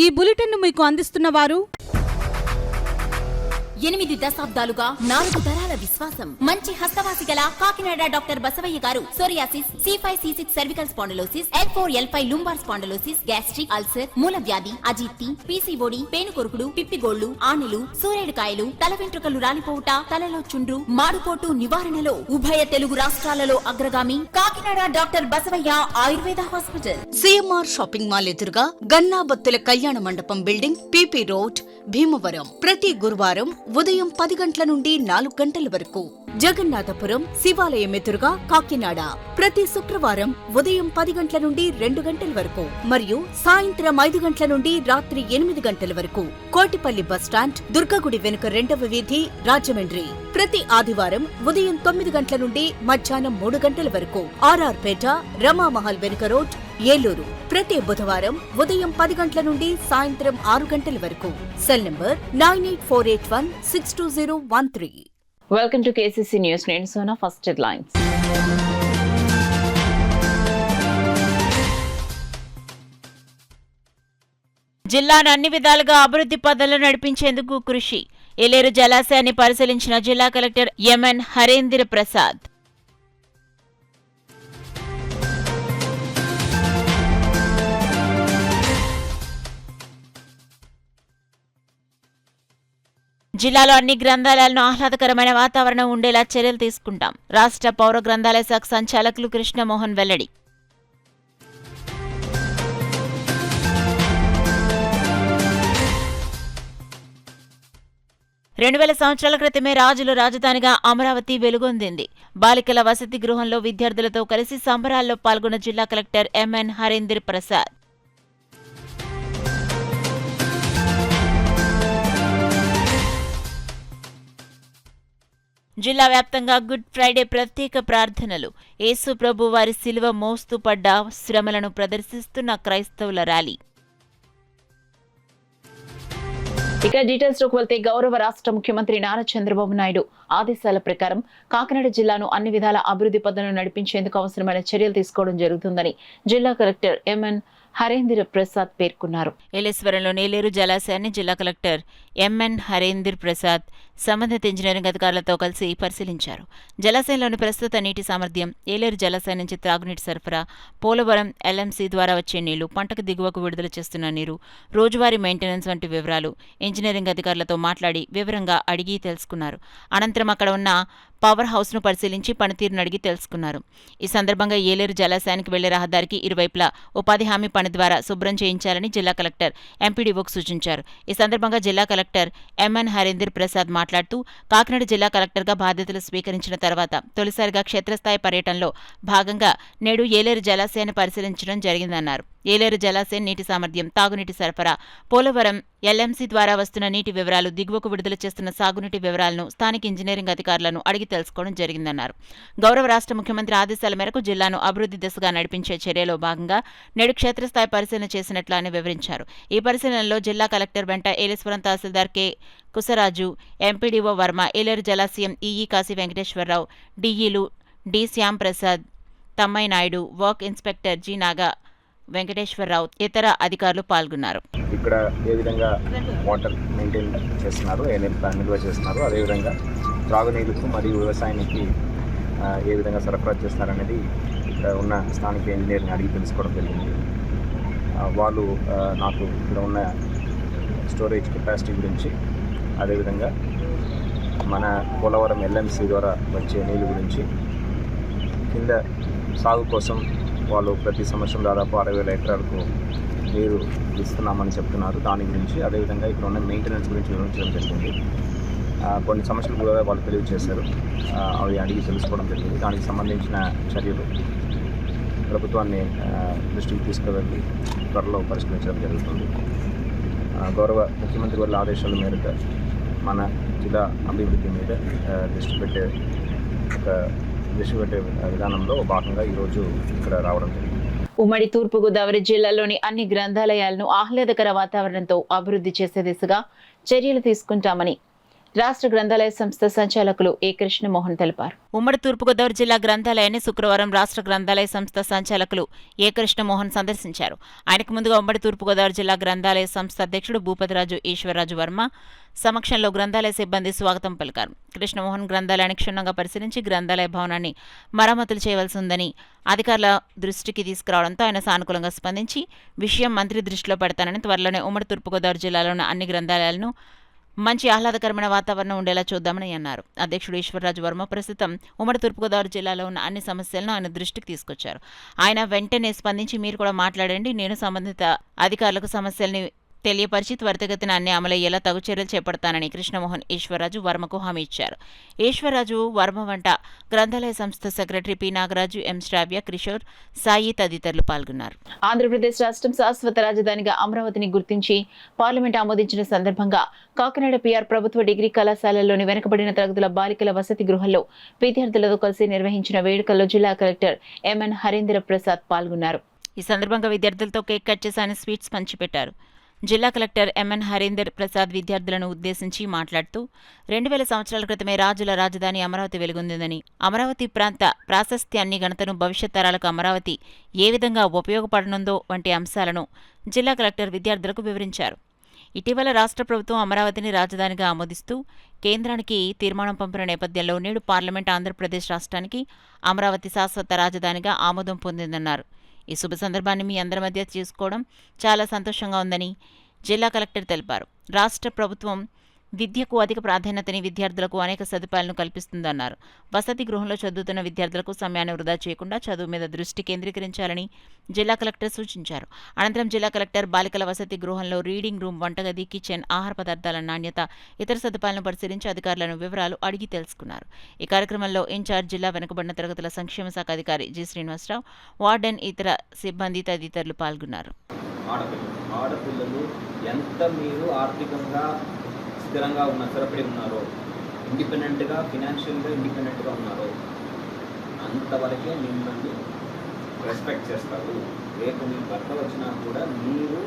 ఈ బులెటిన్ను మీకు అందిస్తున్న వారు 8 దశాబ్దాలుగా 4 తరాల విశ్వాసం. మంచి హస్తవాసి గల కాకినాడ డాక్టర్ బసవయ్య గారు psoriasis, C5C6 cervical spondylosis, L4L5 lumbar spondylosis, gastric ulcer, మూల వ్యాధి, అజీర్తి, PCOD, పేనుకొరుకుడు, పిప్పిగోళ్లు, ఆనెలు, సూరేడుకాయలు, తల వెంట్రుకలు రాలిపోవుట, తలలో చుండ్రు, మాడుపోటు నివారణలో ఉభయ తెలుగు రాష్ట్రాలలో అగ్రగామి Kakinada doctor Basavayya Ayurveda hospital. CMR shopping mall ఎదురుగా గన్నాబత్తుల కళ్యాణ మండపం బిల్డింగ్, PP రోడ్, భీమవరం. ప్రతి గురువారం ఉదయం 10 గంటల నుండి 4 గంటల వరకు. జగన్నాథపురం శివాలయం ఎదురుగా కాకినాడ ప్రతి శుక్రవారం ఉదయం 10 గంటల నుండి 2 గంటల వరకు మరియు సాయంత్రం 5 గంటల నుండి రాత్రి 8 గంటల వరకు. కోటిపల్లి బస్టాండ్, దుర్గగుడి వెనుక 2వ వీధి, రాజమండ్రి. ప్రతి ఆదివారం ఉదయం 9 గంటల నుండి మధ్యాహ్నం 3 గంటల వరకు. RR పేట, రమామహల్ వెనుక రోడ్, ఏలూరు. ప్రతి బుధవారం ఉదయం 10 గంటల నుండి సాయంత్రం 6 గంటల వరకు. Cell number 9848162013. Welcome to KCC news. నేను సోనా. First headlines. జిల్లాను అన్ని విధాలుగా అభివృద్ధి పథంలో నడిపించేందుకు కృషి. ఏలేరు జలాశయాన్ని పరిశీలించిన జిల్లా కలెక్టర్ MN హరేంద్ర ప్రసాద్. జిల్లాలో అన్ని గ్రంథాలయాలను ఆహ్లాదకరమైన వాతావరణం ఉండేలా చర్యలు తీసుకుంటాం. రాష్ట్ర పౌర గ్రంథాలయ శాఖ సంచాలకులు కృష్ణమోహన్ వెల్లడి. రెండు 2000 సంవత్సరాల క్రితమే రాజుల రాజధానిగా అమరావతి వెలుగొందింది. బాలికల వసతి గృహంలో విద్యార్థులతో కలిసి సంబరాల్లో పాల్గొన్న జిల్లా కలెక్టర్ MN హరేంద్ర ప్రసాద్. జిల్లా వ్యాప్తంగా గుడ్ ఫ్రైడే ప్రత్యేక ప్రార్థనలు. యేసు ప్రభు వారి శిలువ మోస్తూ పడ్డ శ్రమలను ప్రదర్శిస్తున్న క్రైస్తవుల ర్యాలీ. ఇక డీటెయిల్స్ లోకి వెళ్తే, గౌరవ రాష్ట్ర ముఖ్యమంత్రి నారా చంద్రబాబు నాయుడు ఆదేశాల ప్రకారం కాకినాడ జిల్లాను అన్ని విధాల అభివృద్ధి పథంలో నడిపించేందుకు అవసరమైన చర్యలు తీసుకోవడం జరుగుతుందని జిల్లా కలెక్టర్ MN హరేంద్ర ప్రసాద్ పేర్కొన్నారు. ఏలేశ్వరంలోని ఏలేరు జలాశయాన్ని జిల్లా కలెక్టర్ MN హరేంద్ర ప్రసాద్ సంబంధిత ఇంజనీరింగ్ అధికారులతో కలిసి పరిశీలించారు. జలాశయంలోని ప్రస్తుత నీటి సామర్థ్యం, ఏలేరు జలాశయం నుంచి త్రాగునీటి సరఫరా, పోలవరం LMC ద్వారా వచ్చే నీళ్లు, పంటకు దిగువకు విడుదల చేస్తున్న నీరు, రోజువారీ మెయింటెనెన్స్ వంటి వివరాలు ఇంజనీరింగ్ అధికారులతో మాట్లాడి వివరంగా అడిగి తెలుసుకున్నారు. అనంతరం అక్కడ ఉన్న పవర్ హౌస్ను పరిశీలించి పనితీరును అడిగి తెలుసుకున్నారు. ఈ సందర్భంగా ఏలేరు జలాశయానికి వెళ్లే రహదారికి ఇరువైపులా ఉపాధి హామీ పని ద్వారా శుభ్రం చేయించాలని జిల్లా కలెక్టర్ MPDOకు సూచించారు. ఈ సందర్భంగా జిల్లా కలెక్టర్ MN హరేంద్ర ప్రసాద్ మాట్లాడుతూ, కాకినాడ జిల్లా కలెక్టర్గా బాధ్యతలు స్వీకరించిన తర్వాత తొలిసారిగా క్షేత్రస్థాయి పర్యటనలో భాగంగా నేడు ఏలేరు జలాశయాన్ని పరిశీలించడం జరిగిందన్నారు. ఏలేరు జలాశయం నీటి సామర్థ్యం, తాగునీటి సరఫరా, పోలవరం LMC ద్వారా వస్తున్న నీటి వివరాలు, దిగువకు విడుదల చేస్తున్న సాగునీటి వివరాలను స్థానిక ఇంజనీరింగ్ అధికారులను అడిగి తెలుసుకోవడం జరిగిందన్నారు. గౌరవ రాష్ట్ర ముఖ్యమంత్రి ఆదేశాల మేరకు జిల్లాను అభివృద్ధి దిశగా నడిపించే చర్యలో భాగంగా నేడు క్షేత్రస్థాయి పరిశీలన చేసినట్లు ఆయన వివరించారు. ఈ పరిశీలనలో జిల్లా కలెక్టర్ వెంట ఏలేశ్వరం తహసీల్దార్ K. కుసరాజు, MPDO వర్మ, ఏలేరు జలాశయం EE కాశీ వెంకటేశ్వరరావు, DEలు D. Shyamprasad, Tammayya Naidu, work inspector G. Naga Venkateswara Rao, ఇతర అధికారులు పాల్గొన్నారు. ఇక్కడ ఏ విధంగా వాటర్ మెయింటైన్ చేస్తున్నారు, ఏ నిల్వ చేస్తున్నారు, అదేవిధంగా త్రాగునీరుకు మరియు వ్యవసాయానికి ఏ విధంగా సరఫరా చేస్తారనేది ఇక్కడ ఉన్న స్థానిక ఇంజనీర్ని అడిగి తెలుసుకోవడం జరిగింది. వాళ్ళు నాకు ఇక్కడ ఉన్న స్టోరేజ్ కెపాసిటీ గురించి, అదేవిధంగా మన పోలవరం LMC ద్వారా వచ్చే నీళ్ళు గురించి, కింద సాగు కోసం వాళ్ళు ప్రతి సంవత్సరం దాదాపు 60,000 ఎకరాలకు నీరు ఇస్తున్నామని చెప్తున్నారు. దాని గురించి, అదేవిధంగా ఇక్కడ ఉన్న మెయింటెనెన్స్ గురించి వివరించడం జరిగింది. కొన్ని సమస్యలు కూడా వాళ్ళు తెలియజేశారు, అవి అడిగి తెలుసుకోవడం జరిగింది. దానికి సంబంధించిన చర్యలు ప్రభుత్వాన్ని దృష్టికి తీసుకువెళ్ళి త్వరలో పరిష్కరించడం జరుగుతుంది. గౌరవ ముఖ్యమంత్రి వాళ్ళ ఆదేశాల మేరకు మన జిల్లా అభివృద్ధి మీద దృష్టి పెట్టే విధానంలో భాగంగా ఈరోజు ఇక్కడ రావడం జరిగింది. ఉమ్మడి తూర్పుగోదావరి జిల్లాలోని అన్ని గ్రంథాలయాలను ఆహ్లాదకర వాతావరణంతో అభివృద్ధి చేసే దిశగా చర్యలు తీసుకుంటామని రాష్ట్ర గ్రంథాలయ సంస్థ సంచాలకులు ఏ కృష్ణమోహన్ తెలిపారు. ఉమ్మడి తూర్పుగోదావరి జిల్లా గ్రంథాలయాన్ని శుక్రవారం రాష్ట్ర గ్రంథాలయ సంస్థ సంచాలకులు ఏ కృష్ణమోహన్ సందర్శించారు. ఆయనకు ముందుగా ఉమ్మడి తూర్పుగోదావరి జిల్లా గ్రంథాలయ సంస్థ అధ్యక్షుడు భూపతిరాజు ఈశ్వరరాజు వర్మ సమక్షంలో గ్రంథాలయ సిబ్బంది స్వాగతం పలికారు. కృష్ణమోహన్ గ్రంథాలయాన్ని క్షుణ్ణంగా పరిశీలించి గ్రంథాలయ భవనాన్ని మరమ్మతులు చేయవలసి ఉందని అధికారుల దృష్టికి తీసుకురావడంతో ఆయన సానుకూలంగా స్పందించి విషయం మంత్రి దృష్టిలో పెడతానని, త్వరలోనే ఉమ్మడి తూర్పుగోదావరి జిల్లాలోని అన్ని గ్రంథాలయాలను మంచి ఆహ్లాదకరమైన వాతావరణం ఉండేలా చూద్దామని అన్నారు. అధ్యక్షుడు ఈశ్వరరాజు వర్మ ప్రస్తుతం ఉమ్మడి తూర్పుగోదావరి జిల్లాలో ఉన్న అన్ని సమస్యలను ఆయన దృష్టికి తీసుకొచ్చారు. ఆయన వెంటనే స్పందించి మీరు కూడా మాట్లాడండి, నేను సంబంధిత అధికారులకు సమస్యల్ని తెలియపరిచి త్వరితగతిన అన్ని అమలయ్యేలా తగు చర్యలు చేపడతానని కృష్ణమోహన్ ఈశ్వరరాజు వర్మకు హామీ ఇచ్చారు. ఈశ్వరరాజు వర్మ వంట గ్రంథాలయ సంస్థ సెక్రటరీ పి నాగరాజు, ఎం శ్రావ్య, కిషోర్, సాయి తదితరులు పాల్గొన్నారు. ఆంధ్రప్రదేశ్ రాష్ట్రం శాశ్వత రాజధానిగా అమరావతిని గుర్తించి పార్లమెంట్ ఆమోదించిన సందర్భంగా కాకినాడ పిఆర్ ప్రభుత్వ డిగ్రీ కళాశాలలోని వెనుకబడిన తరగతుల బాలికల వసతి గృహంలో విద్యార్థులతో కలిసి నిర్వహించిన వేడుకల్లో జిల్లా కలెక్టర్ ఎంఎన్ హరీంద్ర ప్రసాద్ పాల్గొన్నారు. ఈ సందర్భంగా విద్యార్థులతో కేక్ కట్ చేసి ఆయన స్వీట్స్ పంచిపెట్టారు. జిల్లా కలెక్టర్ ఎంఎన్ హరీందర్ ప్రసాద్ విద్యార్థులను ఉద్దేశించి మాట్లాడుతూ 2000 సంవత్సరాల క్రితమే రాజుల రాజధాని అమరావతి వెలుగొందిందని, అమరావతి ప్రాంత ప్రాశస్త్యాన్ని, ఘనతను, భవిష్యత్ తరాలకు అమరావతి ఏ విధంగా ఉపయోగపడనుందో వంటి అంశాలను జిల్లా కలెక్టర్ విద్యార్థులకు వివరించారు. ఇటీవల రాష్ట్ర ప్రభుత్వం అమరావతిని రాజధానిగా ఆమోదిస్తూ కేంద్రానికి తీర్మానం పంపిన నేపథ్యంలో నేడు పార్లమెంట్ ఆంధ్రప్రదేశ్ రాష్ట్రానికి అమరావతి శాశ్వత రాజధానిగా ఆమోదం పొందిందన్నారు. ఈ శుభ సందర్భాన్ని మీ అందరి మధ్య చేసుకోవడం చాలా సంతోషంగా ఉందని జిల్లా కలెక్టర్ తెలిపారు. రాష్ట్ర ప్రభుత్వం విద్యకు అధిక ప్రాధాన్యతని, విద్యార్థులకు అనేక సదుపాయాలను కల్పిస్తుందన్నారు. వసతి గృహంలో చదువుతున్న విద్యార్థులకు సమయాన్ని వృధా చేయకుండా చదువు మీద దృష్టి కేంద్రీకరించాలని జిల్లా కలెక్టర్ సూచించారు. అనంతరం జిల్లా కలెక్టర్ బాలికల వసతి గృహంలో రీడింగ్ రూమ్, వంటగది, కిచెన్, ఆహార పదార్థాల నాణ్యత, ఇతర సదుపాయాలను పరిశీలించి అధికారులను వివరాలు అడిగి తెలుసుకున్నారు. ఈ కార్యక్రమంలో ఇన్ఛార్జ్ జిల్లా వెనుకబడిన తరగతుల సంక్షేమ శాఖ అధికారి జి శ్రీనివాసరావు, వార్డెన్, ఇతర సిబ్బంది తదితరులు పాల్గొన్నారు. ఆడపిల్లలు ఎంత మీరు ఆర్థికంగా స్థిరంగా స్థిరపడి ఉన్నారో, ఇండిపెండెంట్గా, ఫినాన్షియల్గా ఇండిపెండెంట్గా ఉన్నారో అంతవరకే మిమ్మల్ని రెస్పెక్ట్ చేస్తారు. రేపు మీ భర్త వచ్చినా కూడా మీరు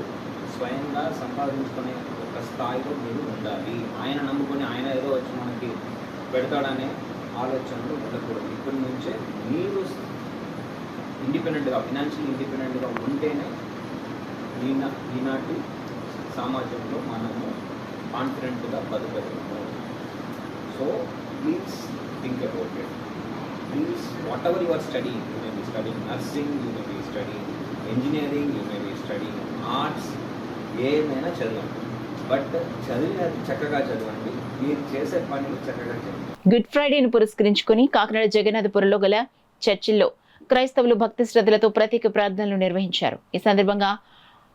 స్వయంగా సంపాదించుకునే ఒక స్థాయిలో మీరు ఉండాలి. ఆయన నమ్ముకొని ఆయన ఏదో వచ్చి మనకి పెడతాడనే ఆలోచనలు ఉండకూడదు. ఇప్పటి నుంచే మీరు ఇండిపెండెంట్గా, ఫినాన్షియల్ ఇండిపెండెంట్గా ఉంటేనే ఈనాటి సమాజంలో మనము కాన్ఫిడెంట్గా బతకగలము. So please think about it. Please whatever you are studying, you may be studying nursing, you may be studying engineering, you may be studying arts, ఏమైనా చదవండి. బట్ చదివినది చక్కగా చదవండి, మీరు చేసే పని చక్కగా చేయండి. గుడ్ ఫ్రైడేను పురస్కరించుకుని కాకినాడ జగన్నాథపురంలో గల చర్చిల్లో క్రైస్తవులు భక్తి శ్రద్ధలతో ప్రత్యేక ప్రార్థనలు నిర్వహించారు. ఈ సందర్భంగా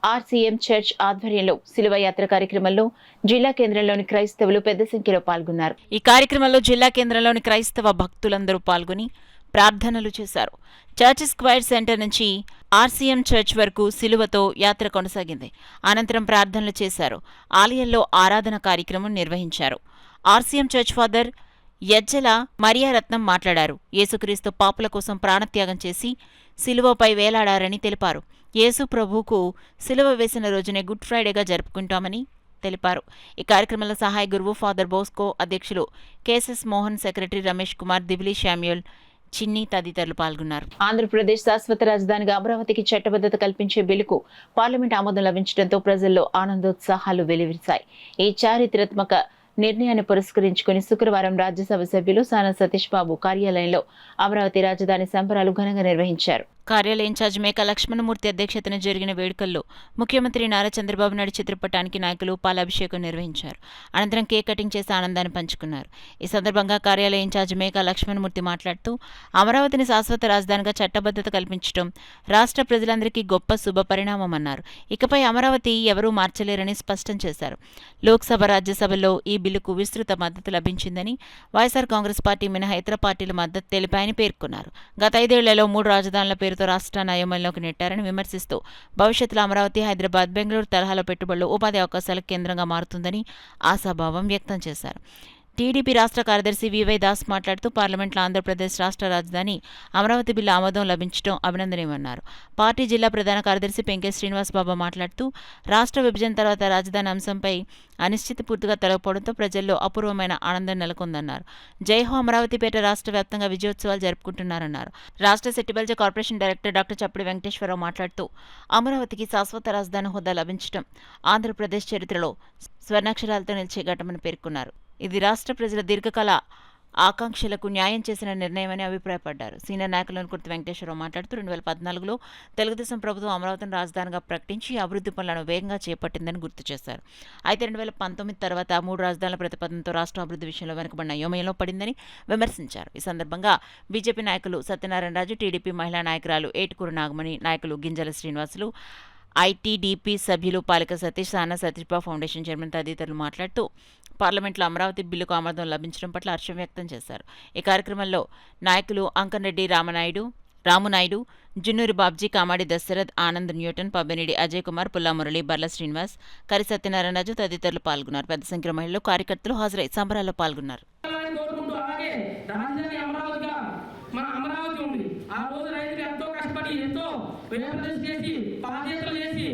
ఆర్సీఎం చర్చ్ ఆధ్వర్యంలో శిలువ యాత్ర కార్యక్రమంలో జిల్లా కేంద్రంలోని క్రైస్తవులు పెద్ద సంఖ్యలో పాల్గొన్నారు. ఈ కార్యక్రమంలో జిల్లా కేంద్రంలోని క్రైస్తవ భక్తులందరూ పాల్గొని ప్రార్థనలు చేశారు. చర్చ్ స్క్వేర్ సెంటర్ నుంచి ఆర్సీఎం చర్చ్ వరకు శిలువతో యాత్ర కొనసాగింది. అనంతరం ప్రార్థనలు చేశారు. ఆలయంలో ఆరాధన కార్యక్రమం నిర్వహించారు. ఆర్సీఎం చర్చ్ ఫాదర్ యజ్జల మరియారత్నం మాట్లాడారు. యేసుక్రీస్తు పాపుల కోసం ప్రాణత్యాగం చేసి శిలువపై వేలాడారని తెలిపారు. యేసు ప్రభువుకు శిలువ వేసిన రోజునే గుడ్ ఫ్రైడేగా జరుపుకుంటామని తెలిపారు. ఈ కార్యక్రమంలో సహాయ గురువు ఫాదర్ బోస్కో, అధ్యక్షులు KSS Mohan, secretary Ramesh Kumar, Divili Samuel, చిన్ని తదితరులు పాల్గొన్నారు. ఆంధ్రప్రదేశ్ శాశ్వత రాజధానిగా అమరావతికి చట్టబద్ధత కల్పించే బిల్లుకు పార్లమెంట్ ఆమోదం లభించడంతో ప్రజల్లో ఆనందోత్సాహాలు వెలువరిశాయి. ఈ చారిత్రాత్మక నిర్ణయాన్ని పురస్కరించుకుని శుక్రవారం రాజ్యసభ సభ్యులు సానా సతీష్ బాబు కార్యాలయంలో అమరావతి రాజధాని సంబరాలు ఘనంగా నిర్వహించారు. కార్యాలయ ఇన్ఛార్జ్ మేకా లక్ష్మణమూర్తి అధ్యక్షతన జరిగిన వేడుకల్లో ముఖ్యమంత్రి నారా చంద్రబాబు నాయుడు చిత్రపటానికి నాయకులు పాలాభిషేకం నిర్వహించారు. అనంతరం కేక్ కటింగ్ చేసి ఆనందాన్ని పంచుకున్నారు. ఈ సందర్భంగా కార్యాలయ ఇన్ఛార్జ్ మేకా లక్ష్మణమూర్తి మాట్లాడుతూ అమరావతిని శాశ్వత రాజధానిగా చట్టబద్ధత కల్పించడం రాష్ట్ర ప్రజలందరికీ గొప్ప శుభ పరిణామమన్నారు. ఇకపై అమరావతి ఎవరూ మార్చలేరని స్పష్టం చేశారు. లోక్సభ, రాజ్యసభలో ఈ బిల్లుకు విస్తృత మద్దతు లభించిందని, వైఎస్ఆర్ కాంగ్రెస్ పార్టీ మినహా ఇతర పార్టీలు మద్దతు తెలిపాయని పేర్కొన్నారు. గత 5 ఏళ్లలో 3 రాజధానుల పేరుతో రాష్ట్రాన్ని అయోమయంలోకి నెట్టారని విమర్శిస్తూ భవిష్యత్తులో అమరావతి, హైదరాబాద్, బెంగళూరు తరహాలో పెట్టుబడులు, ఉపాధి అవకాశాల కేంద్రంగా మారుతుందని ఆశాభావం వ్యక్తం చేశారు. టీడీపీ రాష్ట్ర కార్యదర్శి వివై దాస్ మాట్లాడుతూ పార్లమెంట్లో ఆంధ్రప్రదేశ్ రాష్ట్ర రాజధాని అమరావతి బిల్లు ఆమోదం లభించడం అభినందనీయమన్నారు. పార్టీ జిల్లా ప్రధాన కార్యదర్శి పెంకే శ్రీనివాస్ బాబా మాట్లాడుతూ రాష్ట్ర విభజన తర్వాత రాజధాని అంశంపై అనిశ్చితి పూర్తిగా తొలగిపోవడంతో ప్రజల్లో అపూర్వమైన ఆనందం నెలకొందన్నారు. జైహో అమరావతిపేట రాష్ట్ర వ్యాప్తంగా విజయోత్సవాలు జరుపుకుంటున్నారన్నారు. రాష్ట్ర Settibalija corporation director doctor చప్పడి Venkateswararao మాట్లాడుతూ అమరావతికి శాశ్వత రాజధాని హోదా లభించడం ఆంధ్రప్రదేశ్ చరిత్రలో స్వర్ణాక్షరాలతో నిలిచే ఘట్టమని పేర్కొన్నారు. ఇది రాష్ట్ర ప్రజల దీర్ఘకాల ఆకాంక్షలకు న్యాయం చేసిన నిర్ణయమని అభిప్రాయపడ్డారు. సీనియర్ నాయకులను కుర్తి వెంకటేశ్వరరావు మాట్లాడుతూ 2014లో తెలుగుదేశం ప్రభుత్వం అమరావతిని రాజధానిగా ప్రకటించి అభివృద్ధి పనులను వేగంగా చేపట్టిందని గుర్తు చేశారు. అయితే 2019 తర్వాత 3 రాజధానుల ప్రతిపాదనతో రాష్ట్ర అభివృద్ధి విషయంలో వెనుకబడిన అయోమయంలో పడిందని విమర్శించారు. ఈ సందర్భంగా బీజేపీ నాయకులు సత్యనారాయణ రాజు, టీడీపీ మహిళా నాయకురాలు ఏటుకూరు నాగమణి, నాయకులు గింజల శ్రీనివాసులు, ఐటీడీపీ సభ్యులు పాలిక సతీష్, సానా సతీష్బాబు ఫౌండేషన్ చైర్మన్ తదితరులు మాట్లాడుతూ పార్లమెంట్లో అమరావతి బిల్లుకు ఆమోదం లభించడం పట్ల హర్షం వ్యక్తం చేశారు. ఈ కార్యక్రమంలో నాయకులు అంకన్రెడ్డి రామునాయుడు, జున్నూరి బాబ్జీ, కామాడి దశరథ్, ఆనంద్ న్యూటన్, పబ్బెనిడి అజయ్ కుమార్, పుల్లా మురళి, బర్ల శ్రీనివాస్, కరి సత్యనారాయణ రాజు తదితరులు పాల్గొన్నారు. పెద్ద సంఖ్యలో మహిళలు, కార్యకర్తలు హాజరై సంబరాల్లో పాల్గొన్నారు. మన అమరావతి ఉంది. ఆ రోజు రైతులు ఎంతో కష్టపడి ఎంతో వ్యవసాయం చేసి పాదయాత్రలు చేసి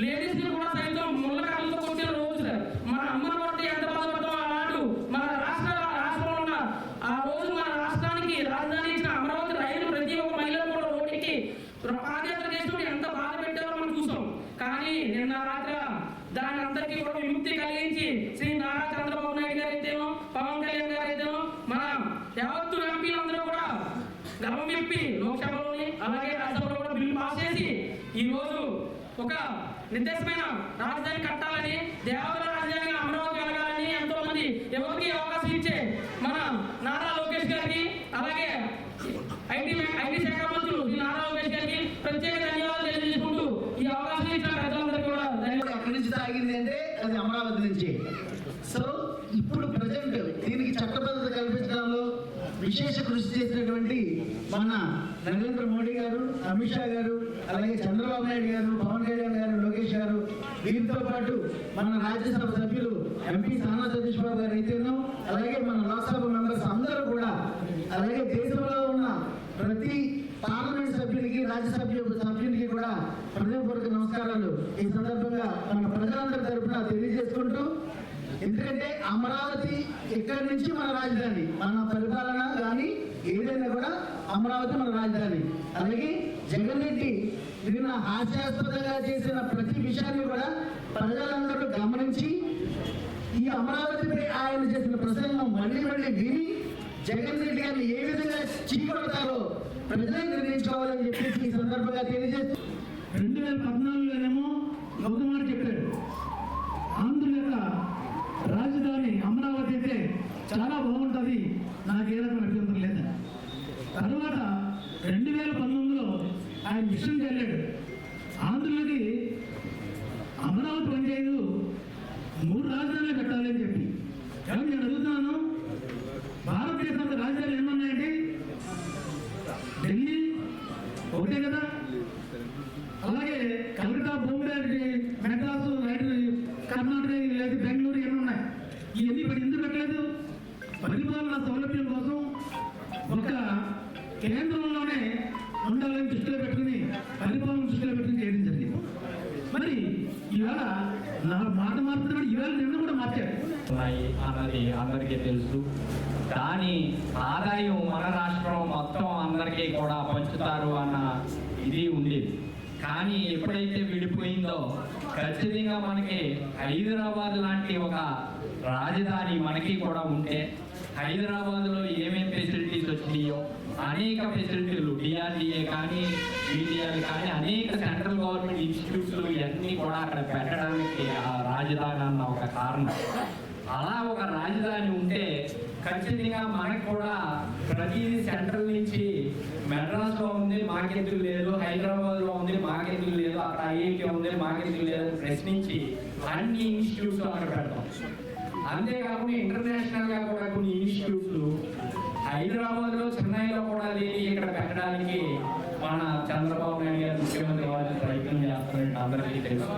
లేడీస్ కూడా సైతం ముళ్ళకాలతో కొట్టిన రోజు మన అమ్మ కొట్టి ఎంత బాధపడతాం ఆనాడు మన రాష్ట్రంలో ఉన్న ఆ రోజు మన రాష్ట్రానికి రాజధాని ఇచ్చిన అమరావతి రైలు ప్రతి ఒక్క మహిళ కూడా రోడ్డుకి పాదయాత్ర చేస్తూ ఎంత బాధ పెట్టారో మనం చూసాం. కానీ నిన్న రాత్రి దాని అందరికీ కూడా విముక్తి కలిగించి శ్రీ నారా చంద్రబాబు నాయుడు గారు అయితేనో పవన్ కళ్యాణ్ గారు అయితేనో మన యావత్తు ఎంపీలందరూ కూడా గర్వం విప్పి లోక్సభలోని అలాగే రాజ్యసభలో కూడా బిల్లు పాస్ చేసి ఈ రోజు ఒక నిర్దేశమైన రాజధాని కట్టాలని, దేవతల రాజధానిగా అమరావతి వెలగాలని ఎంతో మంది ఎవరికి అవకాశం ఇచ్చే మన నారా లోకేష్ గారికి అలాగే ఐటీ శాఖ మంత్రులు శ్రీ నారా లోకేష్ గారికి ప్రత్యేక ధన్యవాదాలు తెలియజేసుకుంటూ ఈ అవకాశం ఇచ్చిన పెద్దలందరికీ కూడా ధన్యవాదాలు. ఎక్కడి నుంచి సాగింది అంటే అది అమరావతి నుంచి. సో ఇప్పుడు ప్రజెంట్ దీనికి చట్టబద్ధత కల్పించడంలో విశేష కృషి చేసినటువంటి మన నరేంద్ర మోడీ గారు, అమిత్ షా గారు, అలాగే చంద్రబాబు నాయుడు గారు, పవన్ కళ్యాణ్ గారు, లోకేష్ గారు, వీరితో పాటు మన రాజ్యసభ సభ్యులు ఎంపీ సానా సతీష్ బాబు గారు అయితేనో అలాగే మన లోక్సభ మెంబర్స్ అందరూ కూడా, అలాగే దేశంలో ఉన్న ప్రతి పార్లమెంట్ సభ్యునికి, సభ్యునికి కూడా హృదయపూర్వక నమస్కారాలు ఈ సందర్భంగా మన ప్రజలందరి తరఫున తెలియజేసుకుంటూ, ఎందుకంటే అమరావతి ఇక్కడి నుంచి మన రాజధాని, మన పరిపాలన కానీ ఏదైనా కూడా అమరావతి మన రాజధాని. అలాగే జగన్ రెడ్డి నిన్న హాస్యాస్పదంగా చేసిన ప్రతి విషయాన్ని కూడా ప్రజలందరూ గమనించి ఈ అమరావతిపై ఆయన చేసిన ప్రసంగం మళ్ళీ విని జగన్ రెడ్డి గారిని ఏ విధంగా చీకొడతారో ప్రజలే నిర్ణయించుకోవాలని చెప్పేసి ఈ సందర్భంగా తెలియజేస్తూ 2014లోనేమో ఒక మాట చెప్పారు, ఆంధ్ర యొక్క రాజధాని అమరావతి అయితే చాలా బాగుంటుంది, నాకే రకం అభ్యంతరం లేదు. తర్వాత 2019లో ఆయన మిషన్ వెళ్ళాడు, ఆంధ్రులకి అమరావతి పంచాయతీలు 3 రాజధానులు పెట్టాలని చెప్పి. కానీ నేను అడుగుతున్నాను, భారతదేశంలో రాజధానులు ఏమన్నాయంటే ఢిల్లీ ఒకటే కదా, అలాగే కలకత్తా, బాంబే, మెడ్రాసు, కర్ణాటక, లేదా బెంగళూరు ఏమి ఉన్నాయి. ఇవన్నీ ఇప్పుడు ఎందుకు పెట్టలేదు? పరిపాలన సౌలభ్యం కోసం ఒక కేంద్రంలోనే ఉండాలని దృష్టిలో పెట్టుకుని పరిపాలన దృష్టిలో పెట్టుకుని చేయడం జరిగింది. మరి ఇవాళ నా మాట మారుతున్నాడు, ఇవాళ నిన్న కూడా మార్చాడు అన్నది అందరికీ తెలుసు. దాని ఆదాయం మన రాష్ట్రం మొత్తం అందరికీ కూడా పంచుతారు అన్న ఇది ఉండేది. కానీ ఎప్పుడైతే విడిపోయిందో ఖచ్చితంగా మనకి హైదరాబాద్ లాంటి ఒక రాజధాని మనకి కూడా ఉంటే హైదరాబాద్లో ఏమేమి ఫెసిలిటీస్ వచ్చినాయో అనేక ఫెసిలిటీలు డిఆర్డిఏ కానీ బీడీఆర్ కానీ అనేక సెంట్రల్ గవర్నమెంట్ ఇన్స్టిట్యూట్లు ఇవన్నీ కూడా అక్కడ పెట్టడానికి ఆ రాజధాని అన్న ఒక కారణం. అలా ఒక రాజధాని ఉంటే ఖచ్చితంగా మనకు కూడా ప్రతిదీ సెంట్రల్ నుంచి మెడ్రాస్లో ఉంది మాకెందుకు లేదు, హైదరాబాద్లో ఉంది మాకెందుకు లేదు, అక్కడ ఐఐటీ ఉంది మాకెందుకు లేదు ప్రశ్నించి అన్ని ఇన్స్టిట్యూట్స్ అక్కడ పెడతాం. అంతేకాకుండా ఇంటర్నేషనల్గా కూడా కొన్ని ఇన్స్టిట్యూట్లు హైదరాబాద్లో, చెన్నైలో కూడా లేని ఇక్కడ పెట్టడానికి మన చంద్రబాబు నాయుడు గారు ముఖ్యమంత్రి వారు ప్రయత్నం చేస్తున్నట్టు అందరికీ తెలుసు.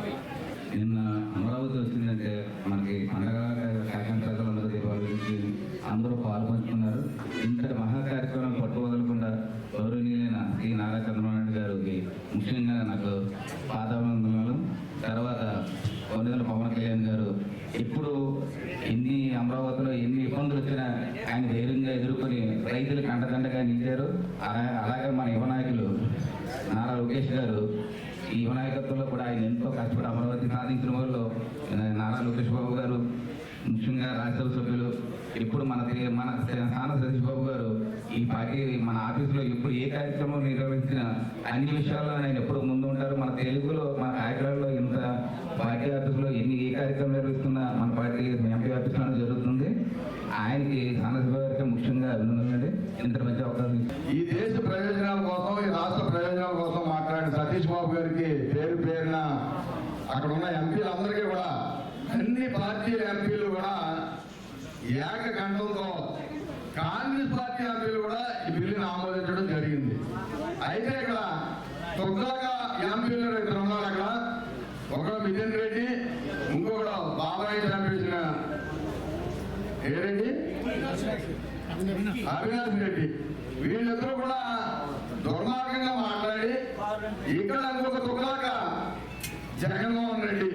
నిన్న అమరావతి వచ్చిందంటే మనకి పండగ కాకినాడ ప్రజలందరూ దీపావళి గురించి అందరూ పాల్గొంటున్నారు. ఇంతటి మహా కార్యక్రమం పట్టువదలకుండా గౌరవనీయులైన శ్రీ నారా చంద్రబాబు నాయుడు గారికి ముఖ్యంగా నాకు పాదాభివందనాలు. తర్వాత కొన్నిదల పవన్ కళ్యాణ్ గారు ఇప్పుడు ఎన్ని అమరావతిలో ఎన్ని ఇబ్బందులు వచ్చినా ఆయన ధైర్యంగా ఎదుర్కొని రైతులకు అండదండగా నిలిచారు. అలాగే మన యువ నాయకులు నారా లోకేష్ గారు ఈ యువ నాయకత్వంలో కూడా ఆయన ఎంతో కష్టపడి అమరావతి సాధించిన వాళ్ళు నారా లోకేష్ బాబు గారు, ముఖ్యంగా రాజ్యసభ సభ్యులు, ఇప్పుడు మన స్థాన సతీష్ బాబు గారు ఈ పార్టీ మన ఆఫీసులో ఎప్పుడు ఏ కార్యక్రమం నిర్వహించిన అన్ని విషయాల్లో ఆయన ఎప్పుడు ముందు ఉంటారు. మన తెలుగులో మన కాకినాడలో ఇంత పార్టీ ఆఫీసులో ఏ కార్యక్రమం నిర్వహిస్తున్నా మన పార్టీ ఎంపీ ఆఫీసులోనే జరుగుతుంది. ఆయనకి స్థానసభ గారికి ముఖ్యంగా అభినందనలండి. ఇంత మంచి అవకాశం ఈ దేశ ప్రయోజనాల కోసం, ఈ రాష్ట్ర ప్రయోజనాల కోసం మాట్లాడిన సతీష్ బాబు గారికి పేరు పేరున అక్కడ ఉన్న ఎంపీలందరికీ కూడా, అన్ని పార్టీల ఎంపీలు కూడా ఏకకంఠంతో, కాంగ్రెస్ పార్టీ ఎంపీలు కూడా ఈ బిల్లుని ఆమోదించడం జరిగింది. అయితే ఇక్కడ తొందరగా ఎంపీలు ఇద్దరు ఉన్నారు. అక్కడ ఒకడు మిథున్ రెడ్డి, ఇంకొకడు బాబాయ్ చంపేసిన ఏ రెడ్డి, అవినాష్ రెడ్డి. వీళ్ళిద్దరూ కూడా దుర్మార్గంగా మాట్లాడి ఇక్కడ ఇంకొక తుగ్లాక జగన్మోహన్ రెడ్డి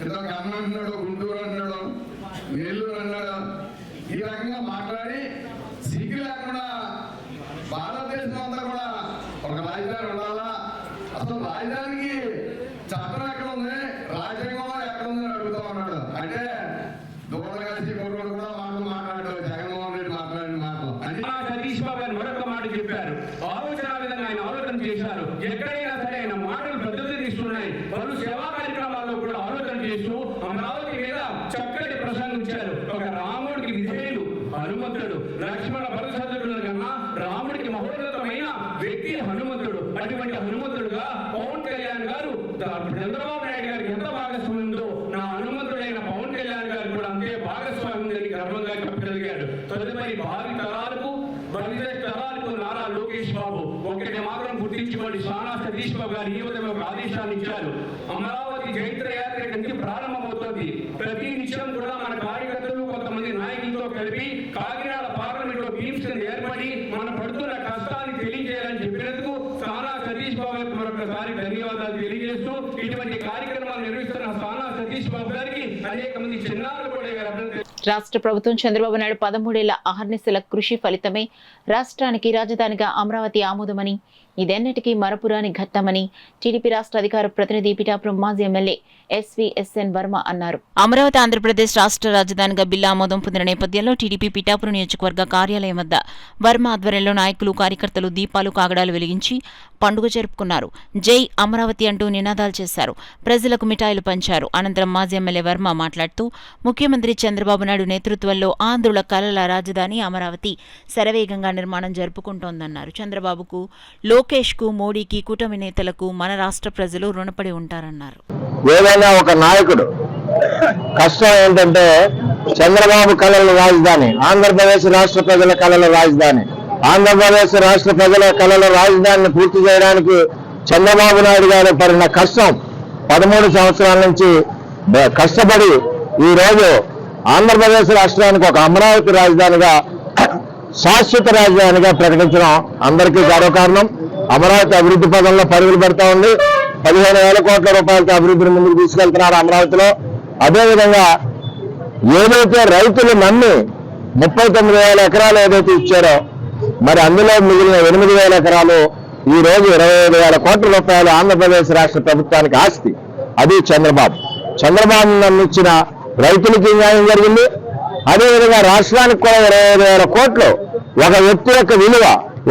ఇంకొక అన్న అంటున్నాడు, గుంటూరు అంటున్నాడు, నెల్లూరు అన్నాడు. ఈ రకంగా మాట్లాడి సిగ్గు లేకుండా భారతదేశం అంతా కూడా ఒక రాజధాని ఉండాలా, అసలు రాజధానికి చట్టం ఎక్కడ ఉంది, రాజ్యాంగం ఎక్కడ ఉందని అడుగుతా ఉన్నాడు. అంటే దూరం కలిసి కొడుకుడు కూడా మాట్లాడాడు జగన్మోహన్ రెడ్డి మాట్లాడిన మాటలు. సతీష్ బాబు గారు మరొక మాట చెప్పారు. ఆలోచన విధంగా ఆయన ఆలోచన చేశారు. ఎక్కడైనా సరే ఆయన మాటలు పెద్దలు తీసుకున్నాయి. వాళ్ళు సేవా కార్యక్రమాల్లో కూడా ఆలోచన చేస్తూ అమరావతి మీద చక్కటి ప్రసంగించారు. ఒక రాముడికి విధేయుడు హనుమంతుడు, లక్ష్మణ భరతశత్రుఘ్నుల కన్నా రాముడికి మహోన్నతమైన వ్యక్తి హనుమంతుడు. అటువంటి హనుమంతుడుగా పవన్ కళ్యాణ్ గారు చంద్రబాబు నాయుడు గారికి ఎంత భాగస్వామ్యం ఉందో నా హనుమంతుడైన పవన్ కళ్యాణ్ గారు కూడా అంతే భాగస్వామ్యం ఉందని గర్వంగా చెప్పగలిగాడు. తదుపరి భావి తరాలకు, భవిష్యత్ తరాలకు నారా లోకేష్ బాబు ఒకటి మాత్రం గుర్తించుకోండి. సానా సతీష్ బాబు గారు ఈ విధంగా ఒక ఆదేశాన్ని ఇచ్చారు. అమరావతి జైత్ర యాత్ర నుంచి ప్రారంభమవుతోంది. ప్రతి నిమిషం కూడా మన కార్యకర్తలు కొంతమంది నాయకులతో కలిపి కాకినాడ పార్లమెంట్ లో టీమ్స్ ఏర్పడి మన పడుతున్న కష్టాన్ని తెలియజేయాలని చెప్పినందుకు సానా సతీష్ బాబు గారికి మరొకసారి ధన్యవాదాలు తెలియజేస్తూ ఇటువంటి కార్యక్రమాలు నిర్వహిస్తున్న సానా సతీష్ బాబు గారికి అనేక మంది చిన్నారులు కూడా రాష్ట్ర ప్రభుత్వం చంద్రబాబు నాయుడు 13 ఏళ్ల అహర్నిశల కృషి ఫలితమే రాష్ట్రానికి రాజధానిగా అమరావతి ఆమోదమని, ఇదెన్నటికీ మరపురాని ఘట్టమని టీడీపీ రాష్ట్ర అధికార ప్రతినిధి పిఠాపురం మాజీ ఎమ్మెల్యే ఎస్వీఎస్ఎన్ వర్మ అన్నారు. అమరావతి ఆంధ్రప్రదేశ్ రాష్ట్ర రాజధానిగా బిల్లు ఆమోదం పొందిన నేపథ్యంలో టీడీపీ పిఠాపురం నియోజకవర్గ కార్యాలయం వద్ద వర్మ ఆధ్వర్యంలో నాయకులు, కార్యకర్తలు దీపాలు, కాగడాలు వెలిగించి పండుగ జరుపుకున్నారు. జై అమరావతి అంటూ నినాదాలు చేశారు. ప్రజలకు మిఠాయిలు పంచారు. అనంతరం మాజీ ఎమ్మెల్యే వర్మ మాట్లాడుతూ ముఖ్యమంత్రి చంద్రబాబు నాయుడు నేతృత్వంలో ఆంధ్రుల కలల రాజధాని అమరావతి శరవేగంగా నిర్మాణం జరుపుకుంటోందన్నారు. చంద్రబాబుకు, లోకేష్ కు, మోడీకి, కూటమి నేతలకు మన రాష్ట్ర ప్రజలు రుణపడి ఉంటారన్నారు. ఏదైనా ఒక నాయకుడు కష్టం ఏంటంటే చంద్రబాబు కళల రాజధాని, ఆంధ్రప్రదేశ్ రాష్ట్ర ప్రజల కళల రాజధాని, ఆంధ్రప్రదేశ్ రాష్ట్ర ప్రజల కళల రాజధానిని పూర్తి చేయడానికి చంద్రబాబు నాయుడు గారు పడిన కష్టం 13 సంవత్సరాల నుంచి కష్టపడి ఈ రోజు ఆంధ్రప్రదేశ్ రాష్ట్రానికి ఒక అమరావతి రాజధానిగా, శాశ్వత రాజధానిగా ప్రకటించడం అందరికీ గర్వకారణం. అమరావతి అభివృద్ధి పదంలో పరుగులు పెడతా ఉంది. 15,000 కోట్ల రూపాయలతో అభివృద్ధిని ముందుకు తీసుకెళ్తున్నారు అమరావతిలో. అదేవిధంగా ఏదైతే రైతులు నమ్మి 39,000 ఎకరాలు ఏదైతే ఇచ్చారో, మరి అందులో మిగిలిన 8,000 ఎకరాలు ఈ రోజు 25,000 కోట్ల రూపాయలు ఆంధ్రప్రదేశ్ రాష్ట్ర ప్రభుత్వానికి ఆస్తి. అది చంద్రబాబు నమ్మించిన రైతులకి న్యాయం జరిగింది. అదేవిధంగా రాష్ట్రానికి కూడా 25,000 కోట్లు, ఒక వ్యక్తి యొక్క విలువ,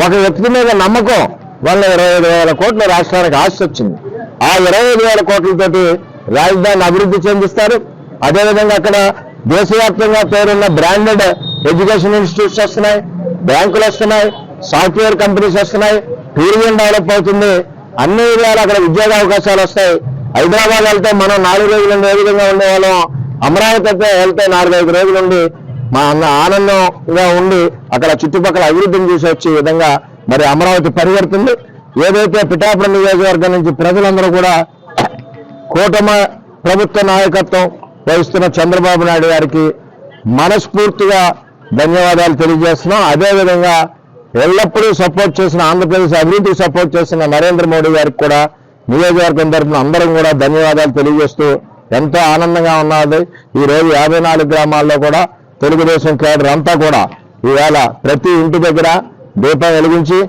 ఒక వ్యక్తి మీద నమ్మకం వల్ల 25,000 కోట్ల రాష్ట్రానికి ఆస్తి వచ్చింది. ఆ 25,000 కోట్లతోటి రాజధానిని అభివృద్ధి చెందిస్తారు. అదేవిధంగా అక్కడ దేశవ్యాప్తంగా పేరున్న బ్రాండెడ్ ఎడ్యుకేషన్ ఇన్స్టిట్యూట్స్ వస్తున్నాయి, బ్యాంకులు వస్తున్నాయి, సాఫ్ట్వేర్ కంపెనీస్ వస్తున్నాయి, టూరిజం డెవలప్ అవుతుంది. అన్ని విధాలు అక్కడ ఉద్యోగ అవకాశాలు వస్తాయి. హైదరాబాద్ వెళ్తే మనం 4 రోజులు ఏ విధంగా ఉండేవాళ్ళం, అమరావతి వెళ్తే 4-5 రోజులు ఉండి మా ఆనందంగా ఉండి అక్కడ చుట్టుపక్కల అభివృద్ధిని చూసి వచ్చే విధంగా మరి అమరావతి పరిగెడుతుంది. ఏదైతే పిఠాపురం నియోజకవర్గం నుంచి ప్రజలందరూ కూడా కూటమి ప్రభుత్వ నాయకత్వం వహిస్తున్న చంద్రబాబు నాయుడు గారికి మనస్ఫూర్తిగా ధన్యవాదాలు తెలియజేస్తున్నాం. అదేవిధంగా ఎల్లప్పుడూ సపోర్ట్ చేసిన ఆంధ్రప్రదేశ్ అభివృద్ధికి సపోర్ట్ చేసిన నరేంద్ర మోడీ గారికి కూడా నియోజకవర్గం తరఫున అందరం కూడా ధన్యవాదాలు తెలియజేస్తూ ఎంతో ఆనందంగా ఉన్నది. ఈరోజు 54 గ్రామాల్లో కూడా తెలుగుదేశం కేడర్ అంతా కూడా ఈవేళ ప్రతి ఇంటి దగ్గర దీపం వెలిగించి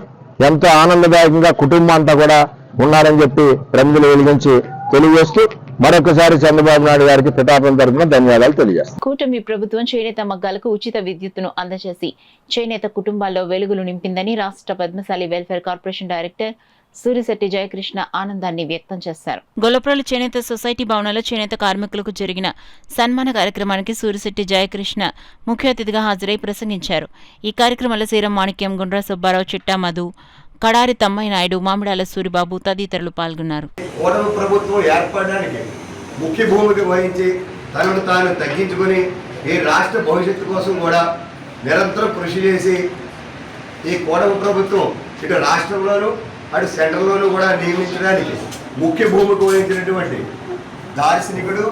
ఎంతో ఆనందదాయకంగా కుటుంబం అంతా కూడా ఉన్నారని చెప్పి ప్రమిదలు వెలిగించి తెలియజేస్తూ మరొకసారి చంద్రబాబు నాయుడు గారికి పిఠాపురం తరఫున ధన్యవాదాలు తెలియజేస్తాం. కూటమి ప్రభుత్వం చేనేత మగ్గాలకు ఉచిత విద్యుత్తును అందజేసి చేనేత కుటుంబాల్లో వెలుగులు నింపిందని రాష్ట్ర Padmashali welfare corporation director Surisetti Jayakrishna ఆనందాన్ని వ్యక్తం చేశారు. గొల్లప్రోలు చేనేత సొసైటీ భవనంలో చేనేత కార్మికులకు జరిగిన సన్మాన కార్యక్రమానికి సూరిశెట్టి జయకృష్ణ ముఖ్య అతిథిగా హాజరై ప్రసంగించారు. ఈ కార్యక్రమంలో శ్రీరామ్ మాణిక్యం, గుండ్రా సుబ్బారావు, చిట్టా మధు, కడారి తమ్మయ్య నాయుడు, మామిడాల సూరిబాబు తదితరులు పాల్గొన్నారు. కూటమి ప్రభుత్వం ఏర్పడడానికి ముఖ్య భూమిక వహించి తనను తాను తగ్గించుకుని ఈ రాష్ట్ర భవిష్యత్తు కోసం కూడా నిరంతరం కృషి చేసి ఈ కూటమి ప్రభుత్వం ఇటు రాష్ట్రంలోనూ అటు సెంట్రల్లోనూ కూడా నియమించడానికి ముఖ్య భూమిక వహించినటువంటి దార్శనికుడు,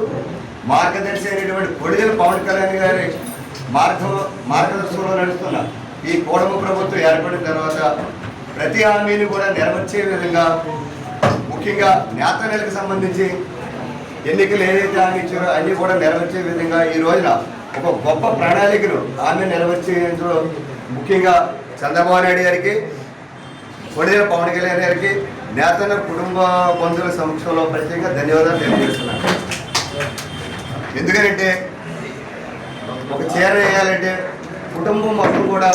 మార్గదర్శి అయినటువంటి కొడిదెల పవన్ కళ్యాణ్ గారి మార్గదర్శనంలో నడుస్తున్న ఈ కూటమి ప్రభుత్వం ఏర్పడిన తర్వాత ప్రతి హామీని కూడా నెరవేర్చే విధంగా, ముఖ్యంగా నేత నెలకు సంబంధించి ఎన్నికలు ఏదైతే హామీ ఇచ్చారో అన్నీ కూడా నెరవేర్చే విధంగా ఈ రోజున ఒక గొప్ప ప్రణాళికను హామీ నెరవేర్చేందులో ముఖ్యంగా చంద్రబాబు నాయుడు గారికి, కొడిదెల పవన్ కళ్యాణ్ గారికి, నేతల కుటుంబ బంధువుల సమక్షంలో ప్రత్యేకంగా ధన్యవాదాలు తెలియజేస్తున్నాను. ఎందుకంటే ఒక చీర వేయాలంటే కుటుంబం మొత్తం కూడా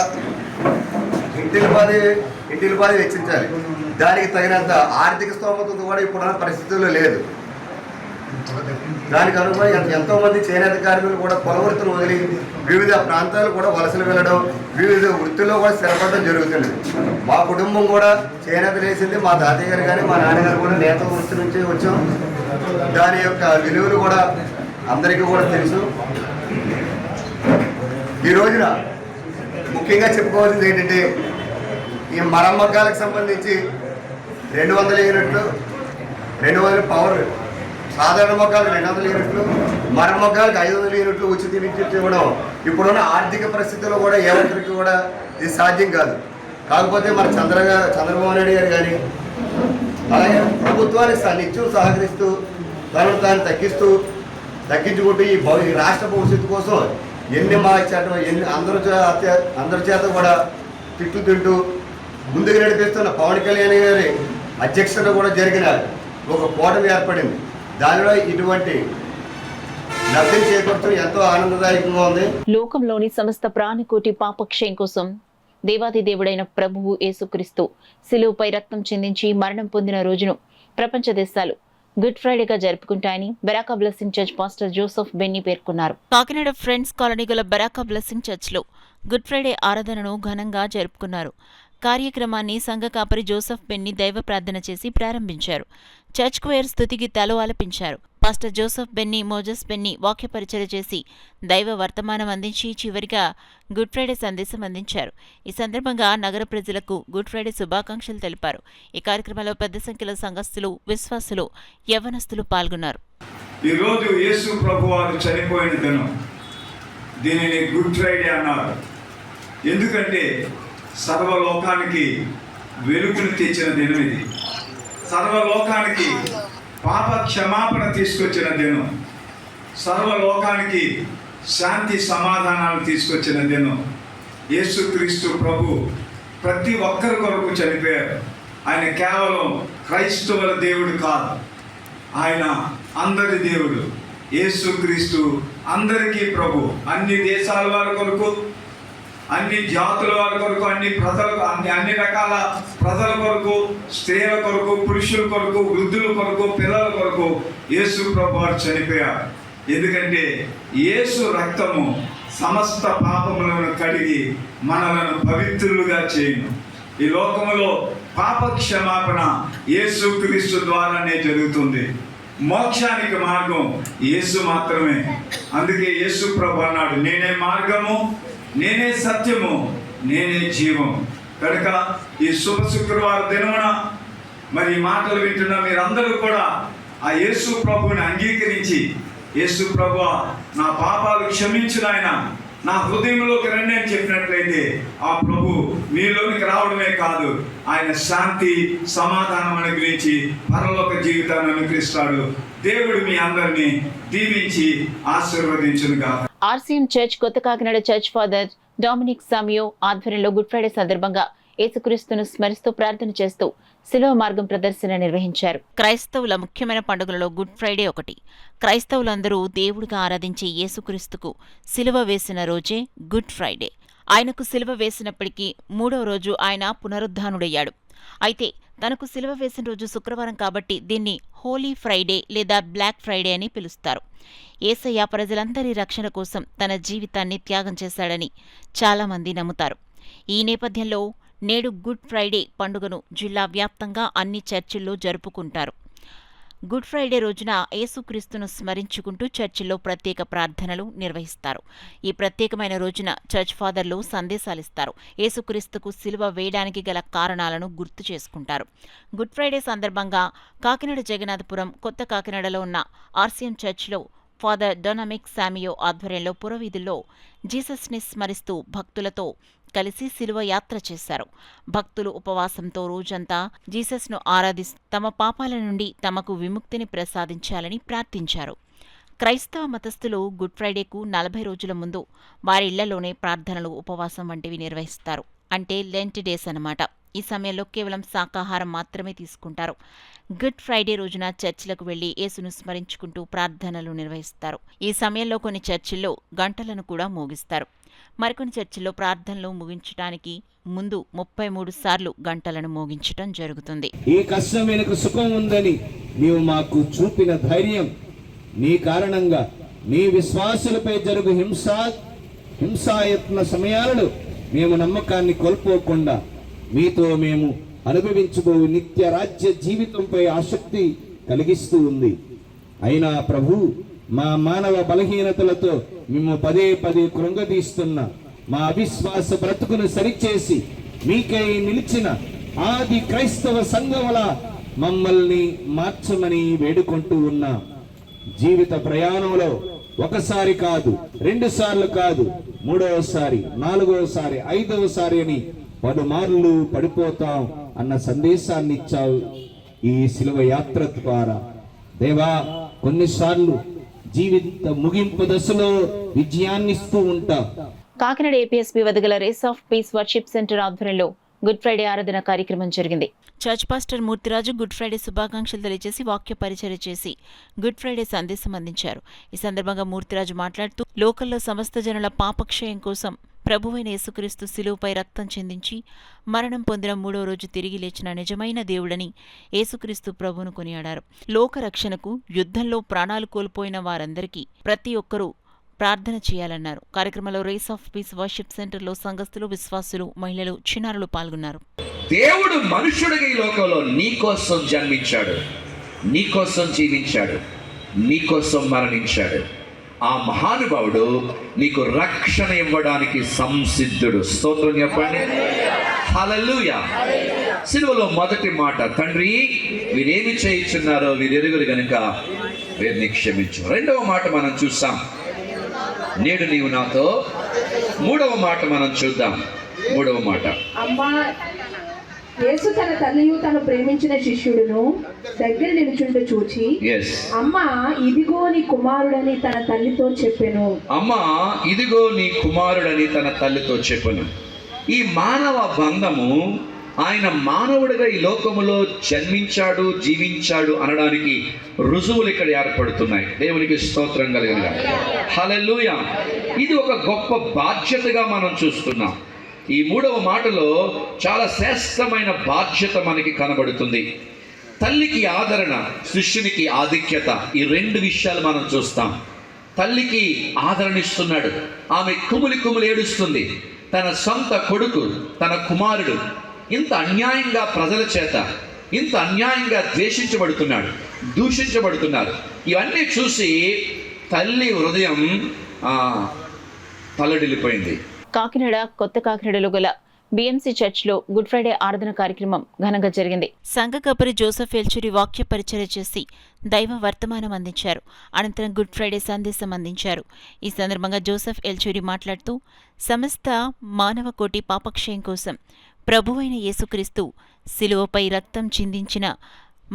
ఇంటిల్లిపాది వెచ్చించాలి. దానికి తగినంత ఆర్థిక స్తోమత కూడా ఇప్పుడున్న పరిస్థితుల్లో లేదు. దానికి అనుగుణంగా ఎంతోమంది చేనేత కార్మికులు కూడా పొల వృత్తులు వదిలి వివిధ ప్రాంతాలు కూడా వలసలు వెళ్ళడం, వివిధ వృత్తుల్లో కూడా స్థిరపడడం జరుగుతుంది. మా కుటుంబం కూడా చేనేత వేసింది. మా తాతయ్య గారు కానీ మా నాన్నగారు కూడా నేత వృత్తి నుంచి వచ్చాం. దాని యొక్క విలువలు కూడా అందరికీ కూడా తెలుసు. ఈ రోజున ముఖ్యంగా చెప్పుకోవాల్సింది ఏంటంటే ఈ మరమ్మకాలకు సంబంధించి 200 యూనిట్లు, 200 పవర్ సాధారణ మొక్కలకు 200 యూనిట్లు, మరమ్మకాలకు 500 యూనిట్లు ఉచిత విద్యుత్ ఇవ్వడం ఇప్పుడున్న ఆర్థిక పరిస్థితుల్లో కూడా ఏ ఒక్కరికి కూడా ఇది సాధ్యం కాదు. కాకపోతే మన చంద్రబాబు నాయుడు గారు కానీ అలాగే ప్రభుత్వానికి నిత్యం సహకరిస్తూ తనను తాను తగ్గించుకుంటూ ఈ రాష్ట్ర భవిష్యత్తు కోసం ఎన్ని మార్చడం, అందరి చేత కూడా తిట్లు తింటూ ముందుకు నడిపిస్తున్న పవన్ కళ్యాణ్ గారి అధ్యక్షతలో కూడా జరిగిన ఒక కూటమి ఏర్పడింది. దానిలో ఇటువంటి లబ్ధిని చేకూర్చడం ఎంతో ఆనందదాయకంగా ఉంది. లోకంలోని సమస్త ప్రాణికోటి పాపక్షయం కోసం దేవాది దేవుడైన ప్రభువు యేసుక్రీస్తు శిలువపై రక్తం చిందించి మరణం పొందిన రోజును ప్రపంచ దేశాలు గుడ్ ఫ్రైడేగా జరుపుకుంటాయని Baraka blessing church pastor Joseph Benny పేర్కొన్నారు. కాకినాడ ఫ్రెండ్స్ కాలనీ గల బరాకా బ్లెస్సింగ్ చర్చ్లో గుడ్ ఫ్రైడే ఆరాధనను ఘనంగా జరుపుకున్నారు. కార్యక్రమాన్ని సంఘ కాపరి జోసెఫ్ బెన్నీ దైవ ప్రార్థన చేసి ప్రారంభించారు. చర్చ్ క్వేర్ స్తుతి గీతాలు ఆలపించారు. Pastor Joseph Benny, Moses Benny వాక్య పరిచయ చేసి దైవ వర్తమానం అందించి చివరిగా గుడ్ ఫ్రైడే సందేశం అందించారు. ఈ సందర్భంగా నగర ప్రజలకు గుడ్ ఫ్రైడే శుభాకాంక్షలు తెలిపారు. ఈ కార్యక్రమంలో పెద్ద సంఖ్యలో సంఘస్థులు, విశ్వాసులు, యవ్వనస్తులు పాల్గొన్నారు. ఈరోజు యేసు ప్రభువారు చనిపోయిన దినం. దీనిని గుడ్ ఫ్రైడే అన్నారు. ఎందుకంటే సర్వలోకానికి వెలుగును తెచ్చిన దినం ఇది. సర్వలోకానికి పాప క్షమాపణ తీసుకొచ్చిన దినం. సర్వలోకానికి శాంతి సమాధానాలు తీసుకొచ్చిన దినం. యేసుక్రీస్తు ప్రభు ప్రతి ఒక్కరి కొరకు చనిపోయారు. ఆయన కేవలం క్రైస్తవుల దేవుడు కాదు, ఆయన అందరి దేవుడు. యేసుక్రీస్తు అందరికీ ప్రభు. అన్ని దేశాల వారి కొరకు, అన్ని జాతుల వారి కొరకు, అన్ని రకాల ప్రజల కొరకు, స్త్రీల కొరకు, పురుషుల కొరకు, వృద్ధుల కొరకు, పిల్లల కొరకు యేసు ప్రభు వారు చనిపోయారు. ఎందుకంటే యేసు రక్తము సమస్త పాపములను కడిగి మనలను పవిత్రులుగా చేయును. ఈ లోకములో పాప క్షమాపణ యేసుక్రీస్తు ద్వారానే జరుగుతుంది. మోక్షానికి మార్గం యేసు మాత్రమే. అందుకే యేసు ప్రభు అన్నాడు, నేనే మార్గము, నేనే సత్యము, నేనే జీవం. కనుక ఈ శుభ శుక్రవారం దినమున మరి ఈ మాటలు వింటున్న మీరందరూ కూడా ఆ యేసు ప్రభువుని అంగీకరించి, యేసు ప్రభువా నా పాపాలు క్షమించిన ఆయన, నా హృదయంలోకి రండి అని చెప్పినట్లయితే ఆ ప్రభు మీలోనికి రావడమే కాదు, ఆయన శాంతి సమాధానం అనుగ్రహించి పరలోక జీవితాన్ని అనుగ్రహిస్తాడు. దేవుడు మీ అందరినీ దీవించి ఆశీర్వదించునుగా. ఆర్సీఎం చర్చ్ కొత్త కాకినాడ చర్చ్ ఫాదర్ డామినిక్ సామియో ఆధ్వర్యంలో గుడ్ ఫ్రైడే సందర్భంగా యేసుక్రీస్తును స్మరిస్తూ ప్రార్థన చేస్తూ శిలువ మార్గం ప్రదర్శన నిర్వహించారు. క్రైస్తవుల ముఖ్యమైన పండుగలలో గుడ్ ఫ్రైడే ఒకటి. క్రైస్తవులందరూ దేవుడిగా ఆరాధించే యేసుక్రీస్తుకు శిలువ వేసిన రోజే గుడ్ ఫ్రైడే. ఆయనకు శిలువ వేసినప్పటికీ 3వ రోజు ఆయన పునరుద్ధానుడయ్యాడు. అయితే తనకు శిలువ వేసిన రోజు శుక్రవారం కాబట్టి దీన్ని హోలీ ఫ్రైడే లేదా బ్లాక్ ఫ్రైడే అని పిలుస్తారు. యేసయ్య ప్రజలందరి రక్షణ కోసం తన జీవితాన్ని త్యాగం చేశాడని చాలామంది నమ్ముతారు. ఈ నేపథ్యంలో నేడు గుడ్ ఫ్రైడే పండుగను జిల్లా వ్యాప్తంగా అన్ని చర్చిల్లో జరుపుకుంటారు. గుడ్ ఫ్రైడే రోజున యేసుక్రీస్తును స్మరించుకుంటూ చర్చిల్లో ప్రత్యేక ప్రార్థనలు నిర్వహిస్తారు. ఈ ప్రత్యేకమైన రోజున చర్చ్ ఫాదర్లు సందేశాలిస్తారు. యేసుక్రీస్తుకు శిలువ వేయడానికి గల కారణాలను గుర్తు చేసుకుంటారు. గుడ్ ఫ్రైడే సందర్భంగా కాకినాడ జగన్నాథపురం కొత్త కాకినాడలో ఉన్న ఆర్సీఎం చర్చ్లో ఫాదర్ డొనామిక్ సామియో ఆధ్వర్యంలో పురవీధుల్లో జీసస్ని స్మరిస్తూ భక్తులతో కలిసి శిలువ యాత్ర చేశారు. భక్తులు ఉపవాసంతో రోజంతా జీసస్ను ఆరాధిస్తూ తమ పాపాల నుండి తమకు విముక్తిని ప్రసాదించాలని ప్రార్థించారు. క్రైస్తవ మతస్థులు గుడ్ ఫ్రైడేకు 40 రోజుల ముందు వారి ఇళ్లలోనే ప్రార్థనలు, ఉపవాసం వంటివి నిర్వహిస్తారు. అంటే లెంట్ డేస్ అన్నమాట. ఈ సమయంలో కేవలం శాకాహారం మాత్రమే తీసుకుంటారు. గుడ్ ఫ్రైడే రోజున చర్చిలకు వెళ్లి యేసును స్మరించుకుంటూ ప్రార్థనలు నిర్వహిస్తారు. ఈ సమయంలో కొన్ని చర్చిల్లో గంటలను కూడా మోగిస్తారు. మరికొన్ని చర్చిల్లో ప్రార్థనలు ముగించడానికి ముందు 33 సార్లు గంటలను మోగించటం జరుగుతుంది. ఈ కష్టం వెనుక సుఖం ఉందని నీవు మాకు చూపిన ధైర్యం, నీ కారణంగా నీ విశ్వాసులపై జరుగు హింసాయత్న సమయాలలో మేము నమ్మకాన్ని కోల్పోకుండా మీతో మేము అనుభవించుకో నిత్య రాజ్య జీవితంపై ఆసక్తి కలిగిస్తూ ఉంది. అయినా ప్రభు, మా మానవ బలహీనతలతో మేము పదే పదే కృంగదీస్తున్న మా అవిశ్వాస బ్రతుకును సరిచేసి మీకై నిలిచిన ఆది క్రైస్తవ సంఘములా మమ్మల్ని మార్చమని వేడుకుంటూ ఉన్నా. జీవిత ప్రయాణంలో ఒకసారి కాదు, 2 సార్లు కాదు, 3వసారి, 4వసారి, 5వసారి అని 10 మార్లు పడిపోతాం అన్న సందేశాన్ని ఇచ్చావు ఈ శిలువ యాత్ర ద్వారా. దేవా, కొన్నిసార్లు జీవిత ముగింపు దశలో విజయాన్నిస్తూ ఉంటాం. కాకినాడ ఏపీఎస్పీ వద్ద గల rays of peace worship centre ఆధ్వర్యంలో గుడ్ ఫ్రైడే ఆరాధన కార్యక్రమం జరిగింది. Church pastor Murthiraju Good Friday శుభాకాంక్షలు తెలియజేసి వాక్య పరిచర్య చేసి గుడ్ ఫ్రైడే సందేశం అందించారు. ఈ సందర్భంగా మూర్తిరాజు మాట్లాడుతూ లోకల్లో సమస్త జనుల పాపక్షయం కోసం ప్రభువైన యేసుక్రీస్తు శిలువపై రక్తం చెందించి మరణం పొందిన 3వ రోజు తిరిగి లేచిన నిజమైన దేవుడని యేసుక్రీస్తు ప్రభువును కొనియాడారు. లోక రక్షణకు యుద్ధంలో ప్రాణాలు కోల్పోయిన వారందరికీ ప్రతి ఒక్కరూ ప్రార్థన చేయాలన్నారు. కార్యక్రమంలో రేస్ ఆఫ్ పీస్ వర్షిప్ సెంటర్లో సంఘస్థులు, విశ్వాసులు, మహిళలు, చిన్నారులు పాల్గొన్నారు. దేవుడు మనుష్యుడిగా ఈ లోకంలో నీకోసం జన్మించాడు, నీకోసం జీవించాడు, నీకోసం మరణించాడు. ఆ మహానుభావుడు నీకు రక్షణ ఇవ్వడానికి సంసిద్ధుడు. స్తోత్రం చెప్పండి. హల్లెలూయా. సిలువలో మొదటి మాట, తండ్రి వీరేమి చేయుచున్నారో వీరెరుగురు గనుక వీరిని క్షమించు. 2వ మాట మనం చూసాం, నేడు నీవు నాతో. 3వ మాట మనం చూద్దాం. 3వ మాట, అమ్మా యేసు తన తల్లియు తను ప్రేమించిన శిష్యుడును దగ్గర నిలుచుంటూ చూచి, అమ్మా ఇదిగో నీ కుమారుడని తన తల్లితో చెప్పెను. అమ్మా ఇదిగో నీ కుమారుడని తన తల్లితో చెప్పెను. ఈ మానవ బంధము, ఆయన మానవుడిగా ఈ లోకములో జన్మించాడు, జీవించాడు అనడానికి రుజువులు ఇక్కడ ఏర్పడుతున్నాయి. దేవునికి స్తోత్రం కలుగునుగా. హల్లెలూయా. ఇది ఒక గొప్ప బాధ్యతగా మనం చూస్తున్నాం. ఈ 3వ మాటలో చాలా శ్రేష్టమైన బాధ్యత మనకి కనబడుతుంది. తల్లికి ఆదరణ, శిష్యునికి ఆధిక్యత, ఈ 2 విషయాలు మనం చూస్తాం. తల్లికి ఆదరణ ఇస్తున్నాడు. ఆమె కుమిలి కుమిలి ఏడుస్తుంది. తన సొంత కొడుకు, తన కుమారుడు ఇంత అన్యాయంగా ప్రజల చేత ఇంత అన్యాయంగా ద్వేషించబడుతున్నాడు, దూషించబడుతున్నారు. ఇవన్నీ చూసి తల్లి హృదయం తల్లడిల్లిపోయింది. కాకినాడ కొత్త కాకినాడలో గల బీఎంసీ చర్చ్లో గుడ్ ఫ్రైడే ఆరాధన కార్యక్రమం ఘనంగా జరిగింది. సంఘ కబరి జోసెఫ్ ఎల్చూరి వాక్య పరిచర్య చేసి దైవ వర్తమానం అందించారు. అనంతరం గుడ్ ఫ్రైడే సందేశం అందించారు. ఈ సందర్భంగా జోసెఫ్ ఎల్చూరి మాట్లాడుతూ సమస్త మానవ కోటి పాపక్షయం కోసం ప్రభువైన యేసుక్రీస్తు శిలువపై రక్తం చిందించిన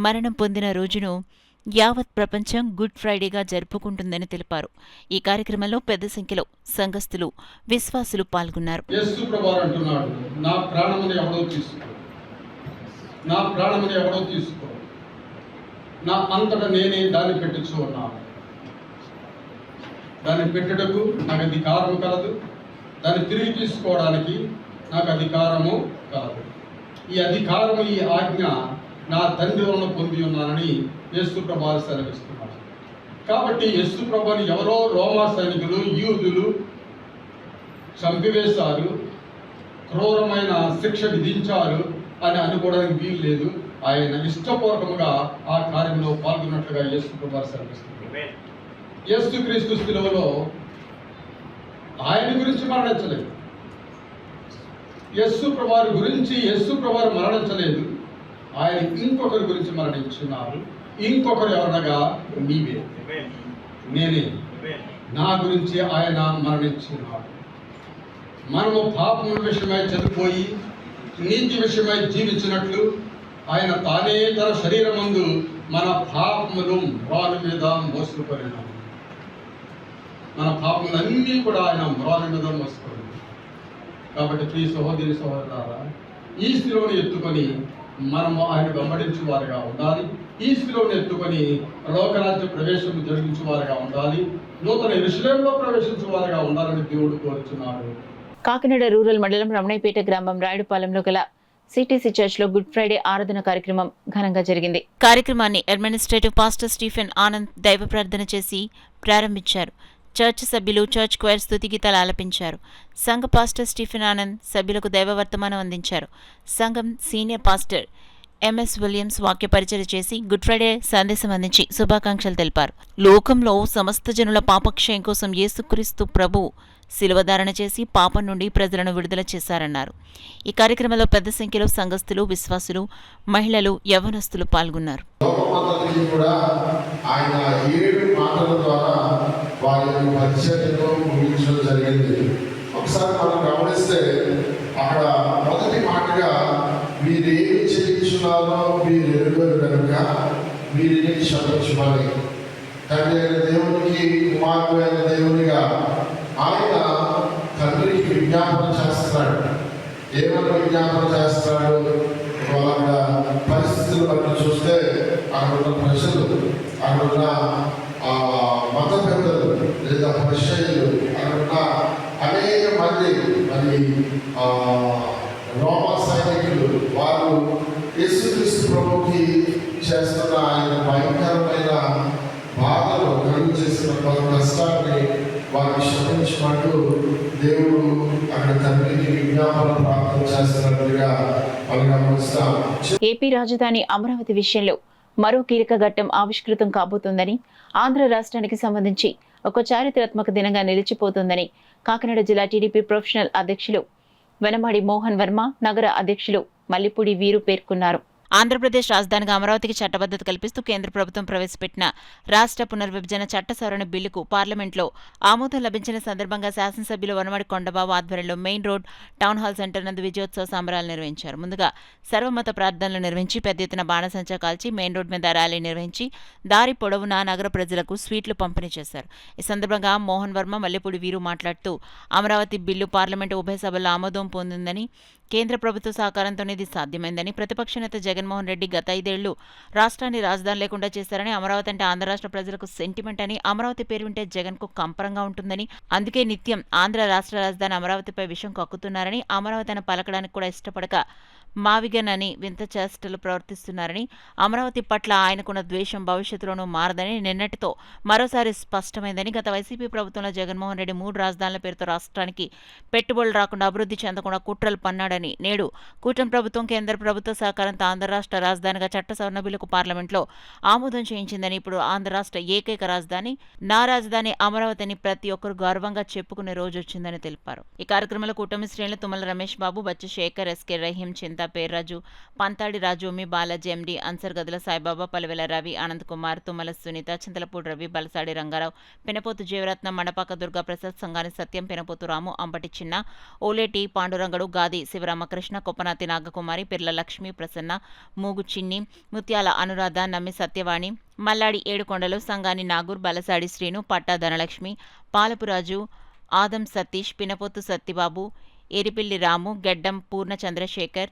మరణం పొందిన రోజును యావత్ ప్రపంచం గుడ్ ఫ్రైడేగా జరుపుకుంటుందని తెలిపారు. ఈ కార్యక్రమంలో పెద్ద సంఖ్యలో సంఘస్థులు, విశ్వాసులు పాల్గొన్నారు. యేసు ప్రభువారు అంటున్నాడు, నా ప్రాణమును ఎవడో తీసుకో, నా ప్రాణమును ఎవడో తీసుకో, నా అంతటా నేనే దాన్ని పెట్టుచు ఉన్నాను. దాన్ని పెట్టుటకు నాకు అధికారము కలదు, దాన్ని తిరిగి తీసుకోవడానికి నాకు అధికారము కలదు. ఈ అధికారము, ఈ ఆజ్ఞ నా తండ్రి వలన పొంది ఉన్నానని యేసు ప్రభువారు సెలవిస్తున్నారు. కాబట్టి యేసు ప్రభువుని ఎవరో రోమా సైనికులు, యూదులు చంపివేశారు, క్రూరమైన శిక్ష విధించారు అని అనుకోవడానికి వీలు లేదు. ఆయన ఇష్టపూర్వకముగా ఆ కార్యంలో పాల్గొన్నట్లుగా యేసు ప్రభువారు సెలవిస్తున్నారు. యేసుక్రీస్తు శిలువలో ఆయన గురించి మరణించలేదు, యేసు ప్రభువారి గురించి యేసు ప్రభువారు మరణించలేదు. ఆయన ఇంకొకరి గురించి మరణించున్నారు. ఇంకొకరు ఎవరనగా నీవే, నేనే. నా గురించి ఆయన మరణించున్నాడు. మనము పాపముల విషయమై చనిపోయి నీతి విషయమై జీవించినట్లు ఆయన తానే తన శరీరమందు మన పాపములు మ్రాను మీద మోసుకుపోయినాడు. మన పాపములన్నీ కూడా ఆయన మ్రాను మీద మోసుకుపోయినాడు. కాబట్టి ప్రియ సహోదరి సహోదరులారా, ఈ శిలువను ఎత్తుకొని మనము ఆయన వెంబడించు వారిగా ఉండాలి. ఈ శిలువను ఎత్తుకొని లోకరాజ్య ప్రవేశం జరిగించు వారిగా ఉండాలి. నూతన యెరూషలేములో ప్రవేశించు వారిగా ఉండాలని దేవుడు కోరుచున్నాడు. కాకినాడ రూరల్ మండలం రమణయ్యపేట గ్రామం రాయుడుపాలెంలో గల సిటీసీ చర్చ్లో గుడ్ ఫ్రైడే ఆరాధన కార్యక్రమం ఘనంగా జరిగింది. కార్యక్రమాన్ని అడ్మినిస్ట్రేటివ్ పాస్టర్ స్టీఫెన్ ఆనంద్ దైవ ప్రార్థన చేసి ప్రారంభించారు. చర్చ్ సభ్యులు చర్చ్ క్వైర్ స్తుతి గీతాలు ఆలపించారు. సంఘ పాస్టర్ స్టీఫెన్ ఆనంద్ సభ్యులకు దైవ వర్తమానం అందించారు. సంఘం సీనియర్ పాస్టర్ ఎంఎస్ విలియమ్స్ వాక్య పరిచర్య చేసి గుడ్ ఫ్రైడే సందేశం అందించి శుభాకాంక్షలు తెలిపారు. లోకంలో సమస్త జనుల పాపక్షయం కోసం యేసుక్రీస్తు ప్రభు శిలువధారణ చేసి పాపం నుండి ప్రజలను విడుదల చేశారన్నారు. ఈ కార్యక్రమంలో పెద్ద సంఖ్యలో సంఘస్థులు, విశ్వాసులు, మహిళలు, యవ్వనస్తులు పాల్గొన్నారు. ఒకసారి మనం గమనిస్తే అక్కడ మొదటి మాటగా మీరేమి చెల్లించున్నారో మీరు ఎరుగరు కనుక మీరిని క్షమించమని, తండ్రి అయిన దేవునికి కుమారుడు అయిన దేవునిగా ఆయన తండ్రికి విజ్ఞాపన చేస్తున్నాడు. ఏమన్నా విజ్ఞాపన చేస్తున్నాడు? వాళ్ళ పరిస్థితులు బట్టి చూస్తే అక్కడ ఉన్న ప్రజలు, అక్కడ ఉన్న మత పెద్దలు లేదా పరిచయులు, అక్కడ ఉన్న అనేక మంది మరి రోమా సైనికులు, వారు యేసుక్రీస్తు ప్రభుకి చేస్తున్న ఆయన భయంకరమైన బాధలు, కలుగు చేసిన కష్టాన్ని వారిని క్షమించినట్టు దేవుడు అక్కడ తండ్రికి విజ్ఞాపన ప్రార్థన చేస్తున్నట్లుగా మనం గమనిస్తాం. ఏపీ రాజధాని అమరావతి విషయంలో మరో కీలక ఘట్టం ఆవిష్కృతం కాబోతోందని, ఆంధ్ర రాష్ట్రానికి సంబంధించి ఒక చారిత్రాత్మక దినంగా నిలిచిపోతుందని కాకినాడ జిల్లా టీడీపీ ప్రొఫెషనల్ అధ్యక్షులు వెనమాడి మోహన్ వర్మ, నగర అధ్యక్షులు మల్లిపూడి వీరు పేర్కొన్నారు. ఆంధ్రప్రదేశ్ రాజధానిగా అమరావతికి చట్టబద్ధత కల్పిస్తూ కేంద్ర ప్రభుత్వం ప్రవేశపెట్టిన రాష్ట్ర పునర్విభజన చట్ట సవరణ బిల్లుకు పార్లమెంట్లో ఆమోదం లభించిన సందర్భంగా శాసనసభ్యులు వనమాడి కొండబాబు ఆధ్వర్యంలో main road town hall centre నందు విజయోత్సవ సంబరాలు నిర్వహించారు. ముందుగా సర్వమత ప్రార్థనలు నిర్వహించి పెద్ద ఎత్తున బాణసంచా కాల్చి మెయిన్ రోడ్ మీద ర్యాలీ నిర్వహించి దారి పొడవునా నగర ప్రజలకు స్వీట్లు పంపిణీ చేశారు. ఈ సందర్భంగా మోహన్ వర్మ, మల్లెపూడి వీరు మాట్లాడుతూ అమరావతి బిల్లు పార్లమెంటు ఉభయ సభల్లో ఆమోదం పొందిందని, కేంద్ర ప్రభుత్వ సహకారంతోనే ఇది సాధ్యమైందని, ప్రతిపక్ష నేత జగన్మోహన్ రెడ్డి గత 5 ఏళ్లు రాష్ట్రాన్ని రాజధాని లేకుండా చేశారని, అమరావతి అంటే ఆంధ్ర రాష్ట్ర ప్రజలకు సెంటిమెంట్ అని, అమరావతి పేరు వింటే జగన్కు కంపరంగా ఉంటుందని, అందుకే నిత్యం ఆంధ్ర రాష్ట్ర రాజధాని అమరావతిపై విషం కక్కుతున్నారని, అమరావతి అని పలకడానికి కూడా ఇష్టపడక మావిగన్ అని వింత చేష్టలు ప్రవర్తిస్తున్నారని, అమరావతి పట్ల ఆయనకున్న ద్వేషం భవిష్యత్తులోనూ మారదని నిన్నటితో మరోసారి స్పష్టమైందని, గత వైసీపీ ప్రభుత్వంలో జగన్మోహన్ రెడ్డి 3 రాజధానుల పేరుతో రాష్ట్రానికి పెట్టుబడులు రాకుండా అభివృద్ధి చెందకుండా కుట్రలు పన్నాడని, నేడు కూటమి ప్రభుత్వం కేంద్ర ప్రభుత్వ సహకారంతో ఆంధ్ర రాష్ట్ర రాజధానిగా చట్ట సవరణ బిల్లుకు పార్లమెంట్లో ఆమోదం చేయించిందని, ఇప్పుడు ఆంధ్ర రాష్ట్ర ఏకైక రాజధాని నా రాజధాని అమరావతిని ప్రతి ఒక్కరు గర్వంగా చెప్పుకునే రోజు వచ్చిందని తెలిపారు. ఈ కార్యక్రమంలో కూటమి శ్రేణులు తుమ్మల రమేష్ బాబు, బచ్చి శేఖర్, ఎస్కే రహీం, చింతా పేర్రాజు, పంతాడి రాజు, ఉమ్మి బాలాజీ, ఎండి, అన్సర్ గదుల సాయిబాబా, పలువెల రవి, ఆనంద్ కుమార్, తుమ్మల సునీత, చింతలపూడి రవి, బలసాడి రంగారావు, పెనపోతు జీవరత్నం, మండపాక దుర్గాప్రసాద్, సంగాని సత్యం, పెనపోతు రాము, అంబటి చిన్న, ఓలేటి పాండురంగడు, గాది శివరామకృష్ణ, కొప్పనాతి నాగకుమారి, పిర్ల లక్ష్మి, ప్రసన్న, మూగు చిన్ని, ముత్యాల అనురాధ, నమ్మి సత్యవాణి, మల్లాడి ఏడుకొండలు, సంగాని నాగూర్, బలసాడి శ్రీను, పట్టా ధనలక్ష్మి, పాలపురాజు, ఆదం సతీష్, పినపోతు సత్యబాబు, ఎరిపిల్లి రాము, గెడ్డం పూర్ణ చంద్రశేఖర్,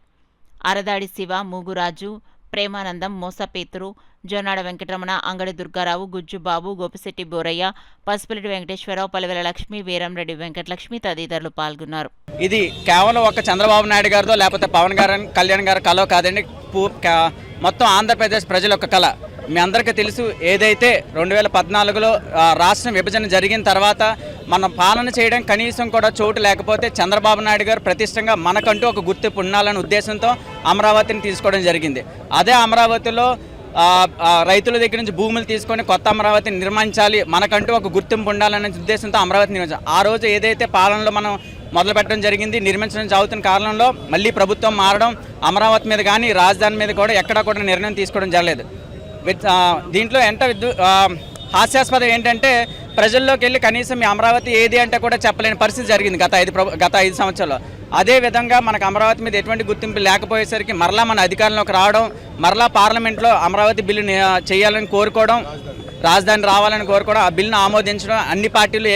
అరదాడి శివ, మూగురాజు, ప్రేమానందం, మోసపేతురు, జొన్నాడ వెంకటరమణ, అంగడి దుర్గారావు, గుజ్జుబాబు, గోపిశెట్టి బోరయ్య, పసుపులెటి వెంకటేశ్వరరావు, పలువెల లక్ష్మి, వీరంరెడ్డి వెంకటలక్ష్మి తదితరులు పాల్గొన్నారు. ఇది కేవలం ఒక చంద్రబాబు నాయుడు గారితో లేకపోతే పవన్ గారు కళ్యాణ్ గారి కళ కాదండి, మొత్తం ఆంధ్రప్రదేశ్ ప్రజల యొక్క కళ. మీ అందరికీ తెలుసు, ఏదైతే 2014లో రాష్ట్రం విభజన జరిగిన తర్వాత మన పాలన చేయడం కనీసం కూడా చోటు లేకపోతే చంద్రబాబు నాయుడు గారు ప్రతిష్టంగా మనకంటూ ఒక గుర్తింపు ఉండాలనే ఉద్దేశంతో అమరావతిని తీసుకోవడం జరిగింది. అదే అమరావతిలో రైతుల దగ్గర నుంచి భూములు తీసుకొని కొత్త అమరావతిని నిర్మించాలి, మనకంటూ ఒక గుర్తింపు ఉండాలనే ఉద్దేశంతో అమరావతి నిర్మించాలి. ఆ రోజు ఏదైతే పాలనలో మనం మొదలు పెట్టడం జరిగింది, నిర్మించడం జరుగుతున్న కాలంలో మళ్ళీ ప్రభుత్వం మారడం, అమరావతి మీద కానీ రాజధాని మీద కూడా ఎక్కడా కూడా నిర్ణయం తీసుకోవడం జరగలేదు. దీంట్లో హాస్యాస్పదం ఏంటంటే ప్రజల్లోకి వెళ్ళి కనీసం ఈ అమరావతి ఏది అంటే కూడా చెప్పలేని పరిస్థితి జరిగింది గత 5 సంవత్సరాల్లో. అదేవిధంగా మనకు అమరావతి మీద ఎటువంటి గుర్తింపు లేకపోయేసరికి మరలా మన అధికారంలోకి రావడం, మరలా పార్లమెంట్లో అమరావతి బిల్లు చేయాలని కోరుకోవడం, రాజధాని రావాలని కోరుకోవడం, ఆ బిల్లును ఆమోదించడం, అన్ని పార్టీలు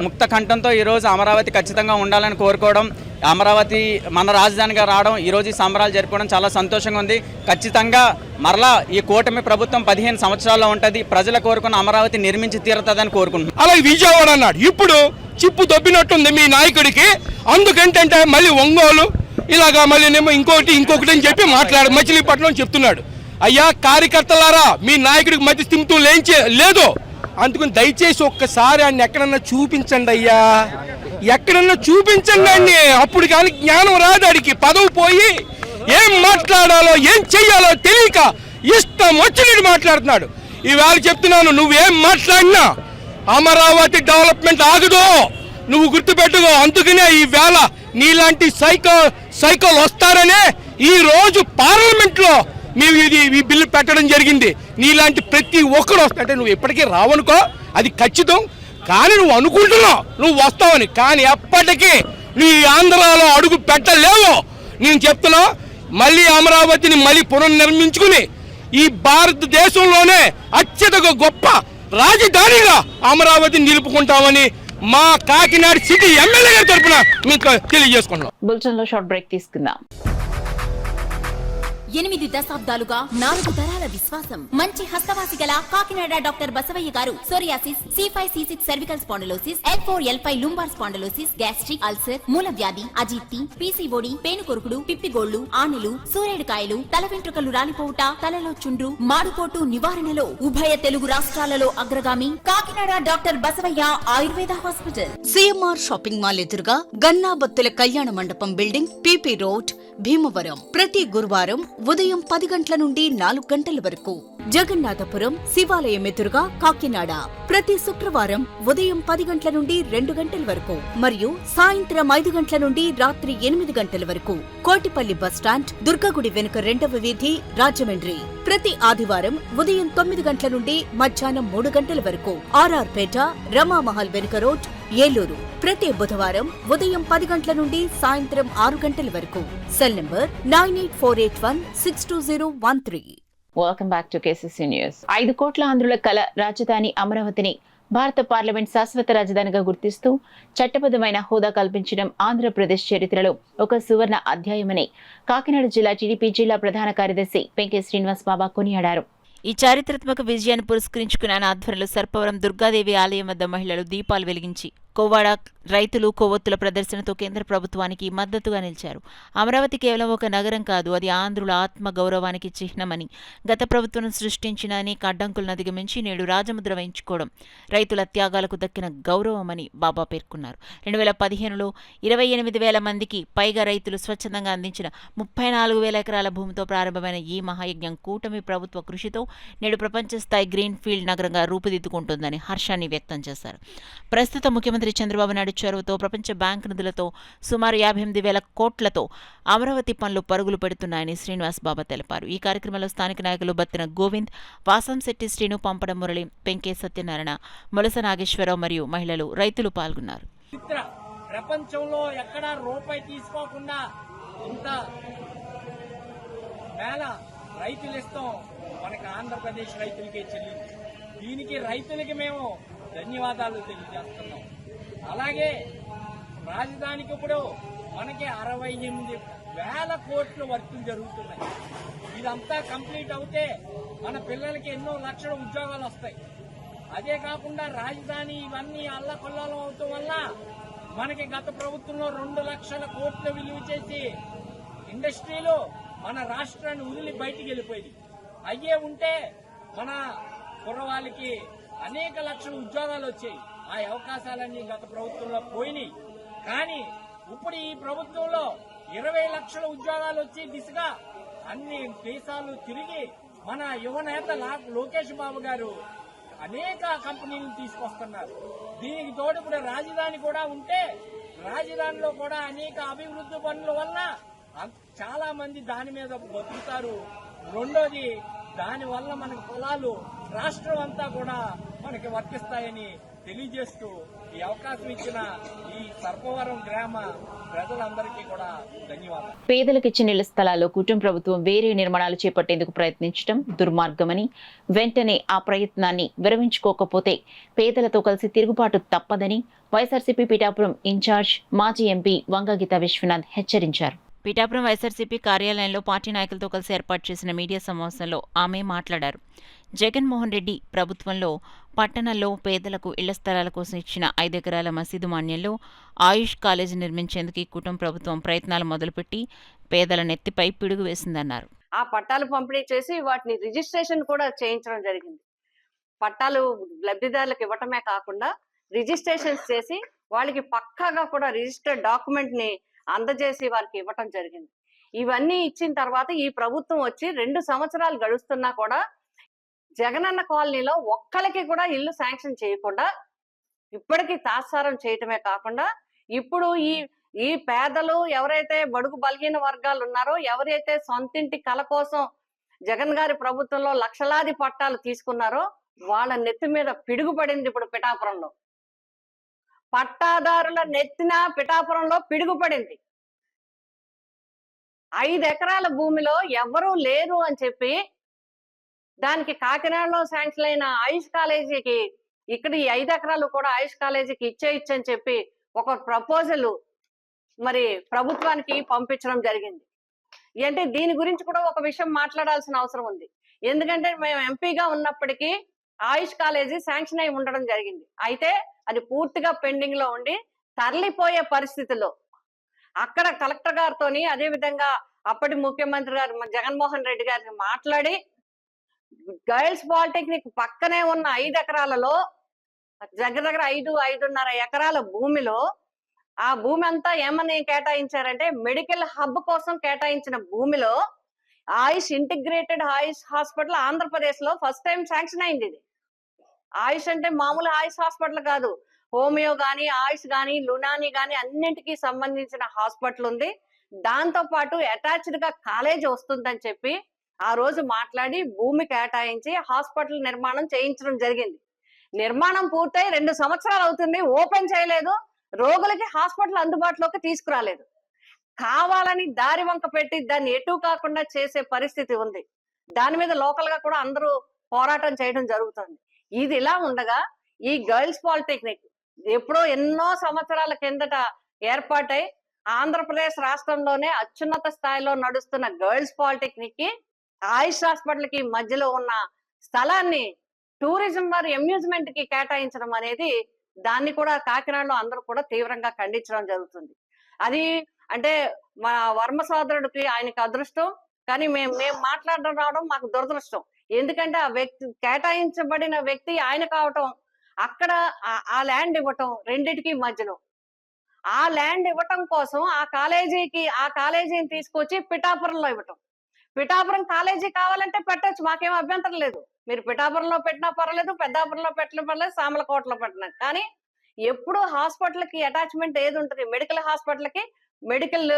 ముక్త కంఠంతో ఈరోజు అమరావతి ఖచ్చితంగా ఉండాలని కోరుకోవడం, అమరావతి మన రాజధానిగా రావడం, ఈరోజు ఈ సంబరాలు జరుపుకోవడం చాలా సంతోషంగా ఉంది. ఖచ్చితంగా మరలా ఈ కూటమి ప్రభుత్వం 15 సంవత్సరాల్లో ఉంటుంది, ప్రజల కోరుకున్న అమరావతి నిర్మించి తీరుతుందని కోరుకుంటున్నాం. అలాగే విజయవాడ అన్నాడు, ఇప్పుడు చిప్పు దొబ్బినట్టుంది మీ నాయకుడికి. అందుకేంటంటే మళ్ళీ ఒంగోలు ఇలాగా మళ్ళీనేమో ఇంకొకటి అని చెప్పి మచిలీపట్నం చెప్తున్నాడు. అయ్యా కార్యకర్తలారా, మీ నాయకుడికి మధ్య స్థిమితం లేదు. అందుకని దయచేసి ఒక్కసారి ఆయన ఎక్కడన్నా చూపించండి అయ్యా, ఎక్కడన్నా చూపించండి అండి. అప్పుడు కానీ జ్ఞానం రాదు, అడిగి పదవి పోయి ఏం మాట్లాడాలో ఏం చెయ్యాలో తెలియక ఇష్టం వచ్చినట్టు మాట్లాడుతున్నాడు. ఈవేళ చెప్తున్నాను, నువ్వేం మాట్లాడినా అమరావతి డెవలప్మెంట్ ఆగదు, నువ్వు గుర్తుపెట్టుకో. అందుకనే ఈవేళ నీలాంటి సైకోలు వస్తారనే ఈ రోజు పార్లమెంట్లో మేము ఈ బిల్లు పెట్టడం జరిగింది. నీలాంటి ప్రతి ఒక్కరు వస్తాయంటే నువ్వు ఎప్పటికీ రావనుకో, అది ఖచ్చితం. కానీ నువ్వు అనుకుంటున్నావు నువ్వు వస్తావని, కానీ ఎప్పటికీ నీ ఆంధ్రాలో అడుగు పెట్టలేవు. నేను చెప్తున్నా, మళ్ళీ అమరావతిని మళ్ళీ పునర్నిర్మించుకుని ఈ భారతదేశంలోనే అత్యధిక గొప్ప రాజధానిగా అమరావతిని నిలుపుకుంటామని మా కాకినాడ సిటీ ఎమ్మెల్యే గారి తరఫున మీకు తెలియజేసుకున్నాం. బులెటిన్లో షార్ట్ బ్రేక్ తీసుకుందాం. 8 దశాబ్దాలుగా 4 తరాల విశ్వాసం. మంచి హస్తవాసి గల కాకినాడ డాక్టర్ బసవయ్య గారు psoriasis, C5, C6 cervical spondylosis, L4, L5 lumbar spondylosis, gastric ulcer, మూల వ్యాధి, అజీర్తి, PCOD, పేనుకొరుకుడు, పిప్పిగోళ్లు, ఆనెలు, సూరేడుకాయలు, తల వెంట్రుకలు రాలిపోవుట, తలలో చుండ్రు, మాడుకోటు నివారణలో ఉభయ తెలుగు రాష్ట్రాలలో అగ్రగామి Kakinada doctor Basavayya Ayurveda hospital. CMR shopping mall ఎదురుగా గన్నాబత్తుల కళ్యాణ మండపం బిల్డింగ్, PP రోడ్, భీమవరం. ప్రతి గురువారం ఉదయం 10 గంటల నుండి 4 గంటల వరకు. జగన్నాథపురం శివాలయం ఎదురుగా కాకినాడ ప్రతి శుక్రవారం ఉదయం 10 గంటల నుండి 2 గంటల వరకు మరియు సాయంత్రం 5 గంటల నుండి రాత్రి 8 గంటల వరకు. కోటిపల్లి బస్టాండ్, దుర్గగుడి వెనుక 2వ వీధి, రాజమండ్రి ప్రతి ఆదివారం ఉదయం 9 గంటల నుండి మధ్యాహ్నం 3 గంటల వరకు. RR పేట, రమామహల్ వెనుక రోడ్, ఏలూరు ప్రతి బుధవారం ఉదయం 10 గంటల నుండి సాయంత్రం 6 గంటల వరకు. Cell number 9848162013. Welcome back to KCC news. 5 కోట్ల ఆంధ్రుల కల రాజధాని అమరావతిని భారత పార్లమెంట్ శాశ్వత రాజధానిగా గుర్తిస్తూ చట్టబద్ధమైన హోదా కల్పించడం ఆంధ్రప్రదేశ్ చరిత్రలో ఒక సువర్ణ అధ్యాయమని కాకినాడ జిల్లా టీడీపీ జిల్లా ప్రధాన కార్యదర్శి పెంకే శ్రీనివాస్ బాబా కొనియాడారు. ఈ చారిత్రాత్మక విజయాన్ని పురస్కరించుకున్న ఆధ్వర్యంలో సర్పవరం దుర్గాదేవి ఆలయం వద్ద మహిళలు దీపాలు వెలిగించి కోవాడ రైతులు కొవ్వొత్తుల ప్రదర్శనతో కేంద్ర ప్రభుత్వానికి మద్దతుగా నిలిచారు. అమరావతి కేవలం ఒక నగరం కాదు, అది ఆంధ్రుల ఆత్మ గౌరవానికి చిహ్నమని, గత ప్రభుత్వం సృష్టించిన అనేక అడ్డంకులను అధిగమించి నేడు రాజముద్ర వేయించుకోవడం రైతుల త్యాగాలకు దక్కిన గౌరవమని బాబా పేర్కొన్నారు. 2015లో 28,000 మందికి పైగా రైతులు స్వచ్ఛందంగా అందించిన 34,000 ఎకరాల భూమితో ప్రారంభమైన ఈ మహాయజ్ఞం కూటమి ప్రభుత్వ కృషితో నేడు ప్రపంచ స్థాయి గ్రీన్ ఫీల్డ్ నగరంగా రూపుదిద్దుకుంటుందని హర్షాన్ని వ్యక్తం చేశారు. ప్రస్తుత ముఖ్యమంత్రి చంద్రబాబు నాయుడు చొరవతో ప్రపంచ బ్యాంకు నిధులతో సుమారు 58,000 కోట్లతో అమరావతి పనులు పరుగులు పెడుతున్నాయని శ్రీనివాస్ బాబా తెలిపారు. ఈ కార్యక్రమంలో స్థానిక నాయకులు బత్తిన గోవింద్, వాసంశెట్టి శ్రీను, పంపడం మురళి, పెంకే సత్యనారాయణ, మొలస నాగేశ్వరరావు మరియు మహిళలు, రైతులు పాల్గొన్నారు. ప్రపంచంలో ఎక్కడా రూపాయి తీసుకోకుండా ఇంత వేల రైతులు ఇస్తాం మనకి ఆంధ్రప్రదేశ్ రైతులకే చెల్లింది. దీనికి రైతులకి మేము ధన్యవాదాలు తెలియజేస్తున్నాం. అలాగే రాజధానికి ఇప్పుడు మనకి 68,000 కోట్లు వర్కులు జరుగుతున్నాయి. ఇదంతా కంప్లీట్ అవుతే మన పిల్లలకి ఎన్నో లక్షల ఉద్యోగాలు వస్తాయి. అదే కాకుండా రాజధాని ఇవన్నీ అల్లకొల్లాలం అవటం వల్ల మనకి గత ప్రభుత్వంలో 2 లక్షల కోట్లు విలువ చేసి ఇండస్ట్రీలు మన రాష్ట్రాన్ని వదిలి బయటికి వెళ్ళిపోయింది. అయ్యే ఉంటే మన కుర్రవాళ్ళకి అనేక లక్షల ఉద్యోగాలు వచ్చాయి. ఆ అవకాశాలన్నీ గత ప్రభుత్వంలో పోయినాయి. కానీ ఇప్పుడు ఈ ప్రభుత్వంలో 20 లక్షల ఉద్యోగాలు వచ్చే దిశగా అన్ని దేశాలు తిరిగి మన యువనేత లోకేష్ బాబు గారు అనేక కంపెనీలు తీసుకొస్తున్నారు. దీనికి తోడు ఇప్పుడు రాజధాని కూడా ఉంటే రాజధానిలో కూడా అనేక అభివృద్ధి పనుల వల్ల చాలా మంది దాని మీద బతుకుతారు. రెండోది, దాని వల్ల మనకి పొలాలు రాష్ట్రం అంతా కూడా మనకి వర్తిస్తాయని తెలియజేస్తూ ఈ అవకాశం ఇచ్చిన ఈ సర్పవరం గ్రామ ప్రజలందరికీ కూడా ధన్యవాదాలు. పేదలకు ఇచ్చిన ఇళ్ల స్థలాల్లో కూటమి ప్రభుత్వం వేరే నిర్మాణాలు చేపట్టేందుకు ప్రయత్నించడం దుర్మార్గమని, వెంటనే ఆ ప్రయత్నాన్ని విరమించుకోకపోతే పేదలతో కలిసి తిరుగుబాటు తప్పదని వైఎస్ఆర్సీపీ పిఠాపురం ఇన్ఛార్జ్ మాజీ ఎంపీ వంగగీత విశ్వనాథ్ హెచ్చరించారు. పిఠాపురం వైఎస్ఆర్సీపీ కార్యాలయంలో పార్టీ నాయకులతో కలిసి ఏర్పాటు చేసిన మీడియా సమావేశంలో ఆమె మాట్లాడారు. జగన్మోహన్ రెడ్డి ప్రభుత్వంలో పట్టణంలో పేదలకు ఇళ్ల స్థలాల కోసం ఇచ్చిన 5 ఎకరాల మసీదు మాన్యంలో ఆయుష్ కాలేజీ నిర్మించేందుకు ఈ కుటుంబ ప్రభుత్వం ప్రయత్నాలు మొదలుపెట్టి పేదల నెత్తిపై పిడుగు వేసిందన్నారు. ఆ పట్టాలు పంపిణీ చేసి వాటిని రిజిస్ట్రేషన్ కూడా చేయించడం జరిగింది. పట్టాలు లబ్ధిదారులకు ఇవ్వటమే కాకుండా రిజిస్ట్రేషన్స్ చేసి వాళ్ళకి పక్కాగా కూడా రిజిస్టర్డ్ డాక్యుమెంట్ ని అందజేసి వారికి ఇవ్వటం జరిగింది. ఇవన్నీ ఇచ్చిన తర్వాత ఈ ప్రభుత్వం వచ్చి 2 సంవత్సరాలు గడుస్తున్నా కూడా జగనన్న కాలనీలో ఒక్కరికి కూడా ఇల్లు శాంక్షన్ చేయకుండా ఇప్పటికీ తాత్సారం చేయటమే కాకుండా ఇప్పుడు ఈ పేదలు ఎవరైతే బడుగు బలహీన వర్గాలు ఉన్నారో, ఎవరైతే సొంతింటి కల కోసం జగన్ గారి ప్రభుత్వంలో లక్షలాది పట్టాలు తీసుకున్నారో వాళ్ళ నెత్తి మీద పిడుగుపడింది. ఇప్పుడు పిఠాపురంలో పట్టాదారుల నెత్తిన పిఠాపురంలో పిడుగుపడింది. 5 ఎకరాల భూమిలో ఎవరూ లేరు అని చెప్పి దానికి కాకినాడలో శాంక్షన్ అయిన ఆయుష్ కాలేజీకి ఇక్కడ ఈ 5 ఎకరాలు కూడా ఆయుష్ కాలేజీకి ఇచ్చేయచ్చని చెప్పి ఒక ప్రపోజల్ మరి ప్రభుత్వానికి పంపించడం జరిగింది. అంటే దీని గురించి కూడా ఒక విషయం మాట్లాడాల్సిన అవసరం ఉంది. ఎందుకంటే మేము ఎంపీగా ఉన్నప్పటికీ ఆయుష్ కాలేజీ శాంక్షన్ అయి ఉండడం జరిగింది. అయితే అది పూర్తిగా పెండింగ్ లో ఉండి తరలిపోయే పరిస్థితిలో అక్కడ కలెక్టర్ గారితోని అదే విధంగా అప్పటి ముఖ్యమంత్రి గారు జగన్మోహన్ రెడ్డి గారిని మాట్లాడి గర్ల్స్ పాలిటెక్నిక్ పక్కనే ఉన్న 5 ఎకరాలలో దగ్గర 5.5 ఎకరాల భూమిలో ఆ భూమి అంతా ఏమని కేటాయించారంటే మెడికల్ హబ్ కోసం కేటాయించిన భూమిలో ఆయుష్ ఇంటిగ్రేటెడ్ ఆయుష్ హాస్పిటల్ ఆంధ్రప్రదేశ్ లో ఫస్ట్ టైం శాంక్షన్ అయింది. ఇది ఆయుష్ అంటే మామూలు ఆయుష్ హాస్పిటల్ కాదు, హోమియో గానీ ఆయుష్ గానీ లునాని గానీ అన్నింటికి సంబంధించిన హాస్పిటల్ ఉంది. దాంతో పాటు అటాచ్డ్ గా కాలేజ్ వస్తుందని చెప్పి ఆ రోజు మాట్లాడి భూమి కేటాయించి హాస్పిటల్ నిర్మాణం చేయించడం జరిగింది. నిర్మాణం పూర్తయి 2 సంవత్సరాలు అవుతుంది, ఓపెన్ చేయలేదు, రోగులకి హాస్పిటల్ అందుబాటులోకి తీసుకురాలేదు. కావాలని దారి వంక పెట్టి దాన్ని ఎటు కాకుండా చేసే పరిస్థితి ఉంది. దాని మీద లోకల్ గా కూడా అందరూ పోరాటం చేయడం జరుగుతుంది. ఇది ఇలా ఉండగా ఈ గర్ల్స్ పాలిటెక్నిక్ ఎప్పుడో ఎన్నో సంవత్సరాల కిందట ఏర్పాటై ఆంధ్రప్రదేశ్ రాష్ట్రంలోనే అత్యున్నత స్థాయిలో నడుస్తున్న గర్ల్స్ పాలిటెక్నిక్ కి ఆయుష్ హాస్పిటల్ కి మధ్యలో ఉన్న స్థలాన్ని టూరిజం వారి అమ్యూజ్మెంట్ కి కేటాయించడం అనేది దాన్ని కూడా కాకినాడలో అందరూ కూడా తీవ్రంగా ఖండించడం జరుగుతుంది. అది అంటే మా వర్మ సోదరుడికి ఆయనకి అదృష్టం, కానీ మేము మాట్లాడడం రావడం మాకు దురదృష్టం. ఎందుకంటే ఆ వ్యక్తి కేటాయించబడిన వ్యక్తి ఆయన కావటం, అక్కడ ఆ ల్యాండ్ ఇవ్వటం, రెండిటికి మధ్యలో ఆ ల్యాండ్ ఇవ్వటం కోసం ఆ కాలేజీని తీసుకొచ్చి పిఠాపురంలో ఇవ్వటం. పిఠాపురం కాలేజీ కావాలంటే పెట్టచ్చు, మాకేం అభ్యంతరం లేదు. మీరు పిఠాపురంలో పెట్టినా పర్వాలేదు, పెద్దాపురంలో పెట్టినా పర్లేదు, సామలకోటలో పెట్టినా. కానీ ఎప్పుడు హాస్పిటల్ కి అటాచ్మెంట్ ఏది ఉంటుంది? మెడికల్ హాస్పిటల్ కి మెడికల్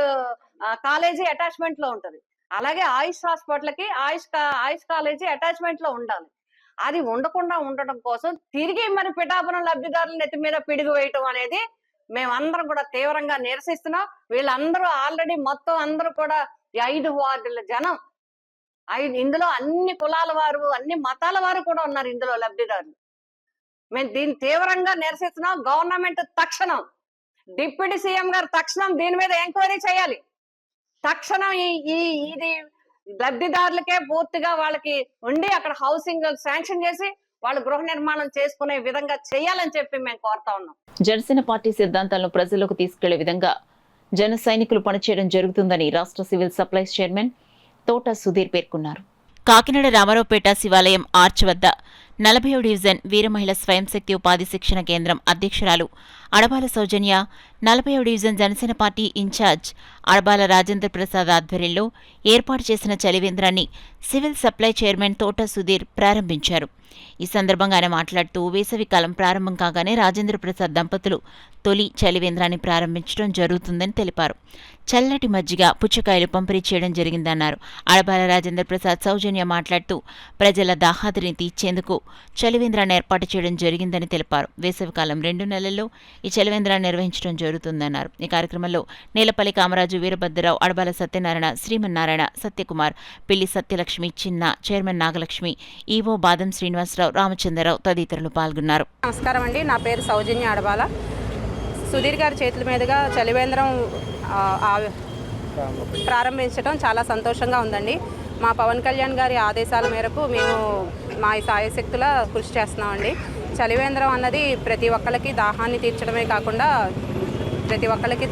కాలేజీ అటాచ్మెంట్ లో ఉంటుంది. అలాగే ఆయుష్ హాస్పిటల్ కి ఆయుష్ కాలేజీ అటాచ్మెంట్ లో ఉండాలి. అది ఉండకుండా ఉండటం కోసం తిరిగి మరి పిఠాపురం లబ్ధిదారుల నెత్తి మీద పిడుగు వేయటం అనేది మేమందరం కూడా తీవ్రంగా నిరసిస్తున్నాం. వీళ్ళందరూ ఆల్రెడీ మొత్తం అందరూ కూడా 5 వార్డుల జనం, ఇందులో అన్ని కులాల వారు, అన్ని మతాల వారు కూడా ఉన్నారు ఇందులో లబ్ధిదారులు. మేము దీన్ని తీవ్రంగా నిరసిస్తున్నాం. గవర్నమెంట్ తక్షణం, డిప్యూటీ సీఎం గారు తక్షణం దీని మీద ఎంక్వైరీ చేయాలి. తక్షణం ఇది లబ్ధిదారులకే పూర్తిగా వాళ్ళకి ఉండి అక్కడ హౌసింగ్ శాంక్షన్ చేసి వాళ్ళు గృహ నిర్మాణం చేసుకునే విధంగా చేయాలని చెప్పి మేము కోరుతా ఉన్నాం. జనసేన పార్టీ సిద్ధాంతాలను ప్రజలకు తీసుకెళ్లే విధంగా జన సైనికులు పనిచేయడం జరుగుతుందని రాష్ట్ర సివిల్ సప్లైస్ చైర్మన్ తోట సుధీర్ పేర్కొన్నారు. కాకినాడ రామారావుపేట శివాలయం ఆర్చ్ వద్ద 40వ డివిజన్ వీర మహిళా స్వయం శక్తి ఉపాధి శిక్షణ కేంద్రం అధ్యక్షురాలు అడబాల సౌజన్య, 40వ division Janasena party in charge Adabala Rajendra Prasad ఆధ్వర్యంలో ఏర్పాటు చేసిన చలివేంద్రాన్ని సివిల్ సప్లై చైర్మన్ తోట సుధీర్ ప్రారంభించారు. ఈ సందర్భంగా ఆయన మాట్లాడుతూ వేసవికాలం ప్రారంభం కాగానే రాజేంద్ర ప్రసాద్ దంపతులు తొలి చలివేంద్రాన్ని ప్రారంభించడం జరుగుతుందని తెలిపారు. చల్లటి మజ్జిగ, పుచ్చకాయలు పంపిణీ చేయడం జరిగిందన్నారు. అడబాల రాజేంద్ర ప్రసాద్ సౌజన్య మాట్లాడుతూ ప్రజల దాహాదిని తీర్చేందుకు చలివేంద్రాన్ని ఏర్పాటు చేయడం జరిగిందని తెలిపారు. వేసవికాలం 2 నెలల్లో ఈ చలివేంద్రాన్ని నిర్వహించడం జరుగుతుందన్నారు. ఈ కార్యక్రమంలో నేలపల్లి కామరాజు, వీరభద్రరావు, అడబాల సత్యనారాయణ, శ్రీమన్నారాయణ, సత్యకుమార్, పిల్లి సత్యలక్ష్మి, చిన్న, చైర్మన్ నాగలక్ష్మి, ఈవో బాదం శ్రీనివాసరావు, రామచంద్రరావు తదితరులు పాల్గొన్నారు. నమస్కారం అండి, నా పేరు సౌజన్య అడబాల. సుధీర్ గారి చేతుల మీదుగా చలివేంద్రం ప్రారంభించడం చాలా సంతోషంగా ఉందండి. మా పవన్ కళ్యాణ్ గారి ఆదేశాల మేరకు మేము మా సాయశక్తుల కృషి చేస్తున్నామండి. చలివేంద్రం అన్నది ప్రతి ఒక్కరికి దాహాన్ని తీర్చడమే కాకుండా ప్రతి ఒక్కరికి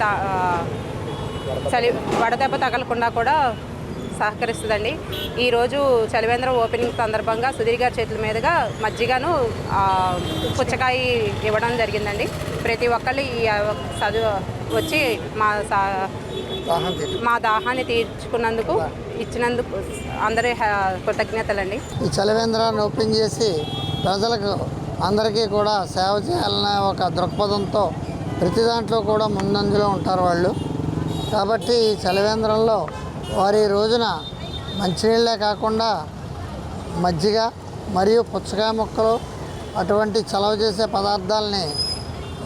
వడదెబ్బ తగలకుండా కూడా సహకరిస్తుందండి. ఈరోజు చలివేంద్రం ఓపెనింగ్ సందర్భంగా సుధీర్ గారి చేతుల మీదుగా మజ్జిగను పుచ్చకాయ ఇవ్వడం జరిగిందండి. ప్రతి ఒక్కళ్ళు ఈ వచ్చి మా దాహాన్ని తీర్చుకున్నందుకు ఇచ్చినందుకు అందరి కృతజ్ఞతలండి. ఈ చలివేంద్రాన్ని ఓపెన్ చేసి ప్రజలకు అందరికీ కూడా సేవ చేయాలనే ఒక దృక్పథంతో ప్రతి దాంట్లో కూడా ముందంజలో ఉంటారు వాళ్ళు. కాబట్టి ఈ చలివేంద్రంలో వారి రోజున మంచినీళ్ళే కాకుండా మజ్జిగ మరియు పుచ్చకాయ ముక్కలు అటువంటి చలవ చేసే పదార్థాలని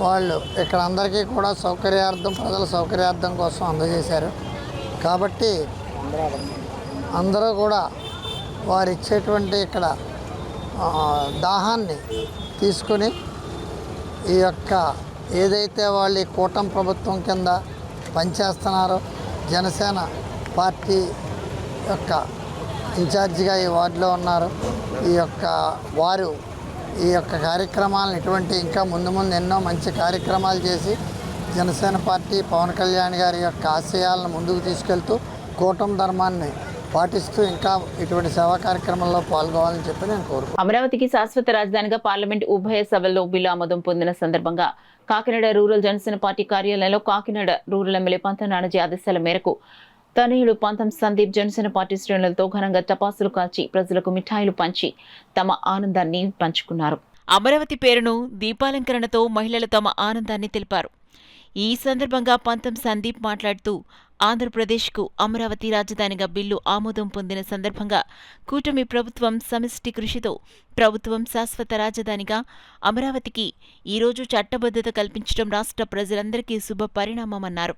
వాళ్ళు ఇక్కడ అందరికీ కూడా సౌకర్యార్థం, ప్రజల సౌకర్యార్థం కోసం అందజేశారు. కాబట్టి అందరూ కూడా వారు ఇచ్చేటువంటి ఇక్కడ దాహాన్ని తీసుకుని ఈ యొక్క ఏదైతే వాళ్ళు ఈ కూటమి ప్రభుత్వం కింద పనిచేస్తున్నారో, జనసేన పార్టీ యొక్క ఇన్ఛార్జిగా ఈ వార్డులో ఉన్నారు. వారు ఈ యొక్క కార్యక్రమాలను ఇటువంటి ఇంకా ముందు ఎన్నో మంచి కార్యక్రమాలు చేసి జనసేన పార్టీ పవన్ కళ్యాణ్ గారి యొక్క ఆశయాలను ముందుకు తీసుకెళ్తూ కూటమి ధర్మాన్ని పాటిస్తూ ఇంకా ఇటువంటి సేవా కార్యక్రమంలో పాల్గొవాలని చెప్పి నేను కోరుకుంటున్నాను. అమరావతికి శాశ్వత రాజధానిగా పార్లమెంట్ ఉభయ సభల్లో బిల్లు ఆమోదం పొందిన సందర్భంగా కాకినాడ రూరల్ జనసేన పార్టీ కార్యాలయంలో కాకినాడ రూరల్ ఎమ్మెల్యే పంతం నానాజీ ఆదేశాల మేరకు తనయుడు పంతం సందీప్ జనసేన పార్టీ శ్రేణులతో ఘనంగా టపాసులు కాల్చి ప్రజలకు మిఠాయిలు పంచి తమ ఆనందాన్ని పంచుకున్నారు. అమరావతి పేరును దీపాలంకరణతో మహిళలు తమ ఆనందాన్ని తెలిపారు. ఈ సందర్భంగా పంతం సందీప్ మాట్లాడుతూ ఆంధ్రప్రదేశ్కు అమరావతి రాజధానిగా బిల్లు ఆమోదం పొందిన సందర్భంగా కూటమి ప్రభుత్వం సమిష్టి కృషితో ప్రభుత్వం శాశ్వత రాజధానిగా అమరావతికి ఈరోజు చట్టబద్ధత కల్పించడం రాష్ట్ర ప్రజలందరికీ శుభ పరిణామమన్నారు.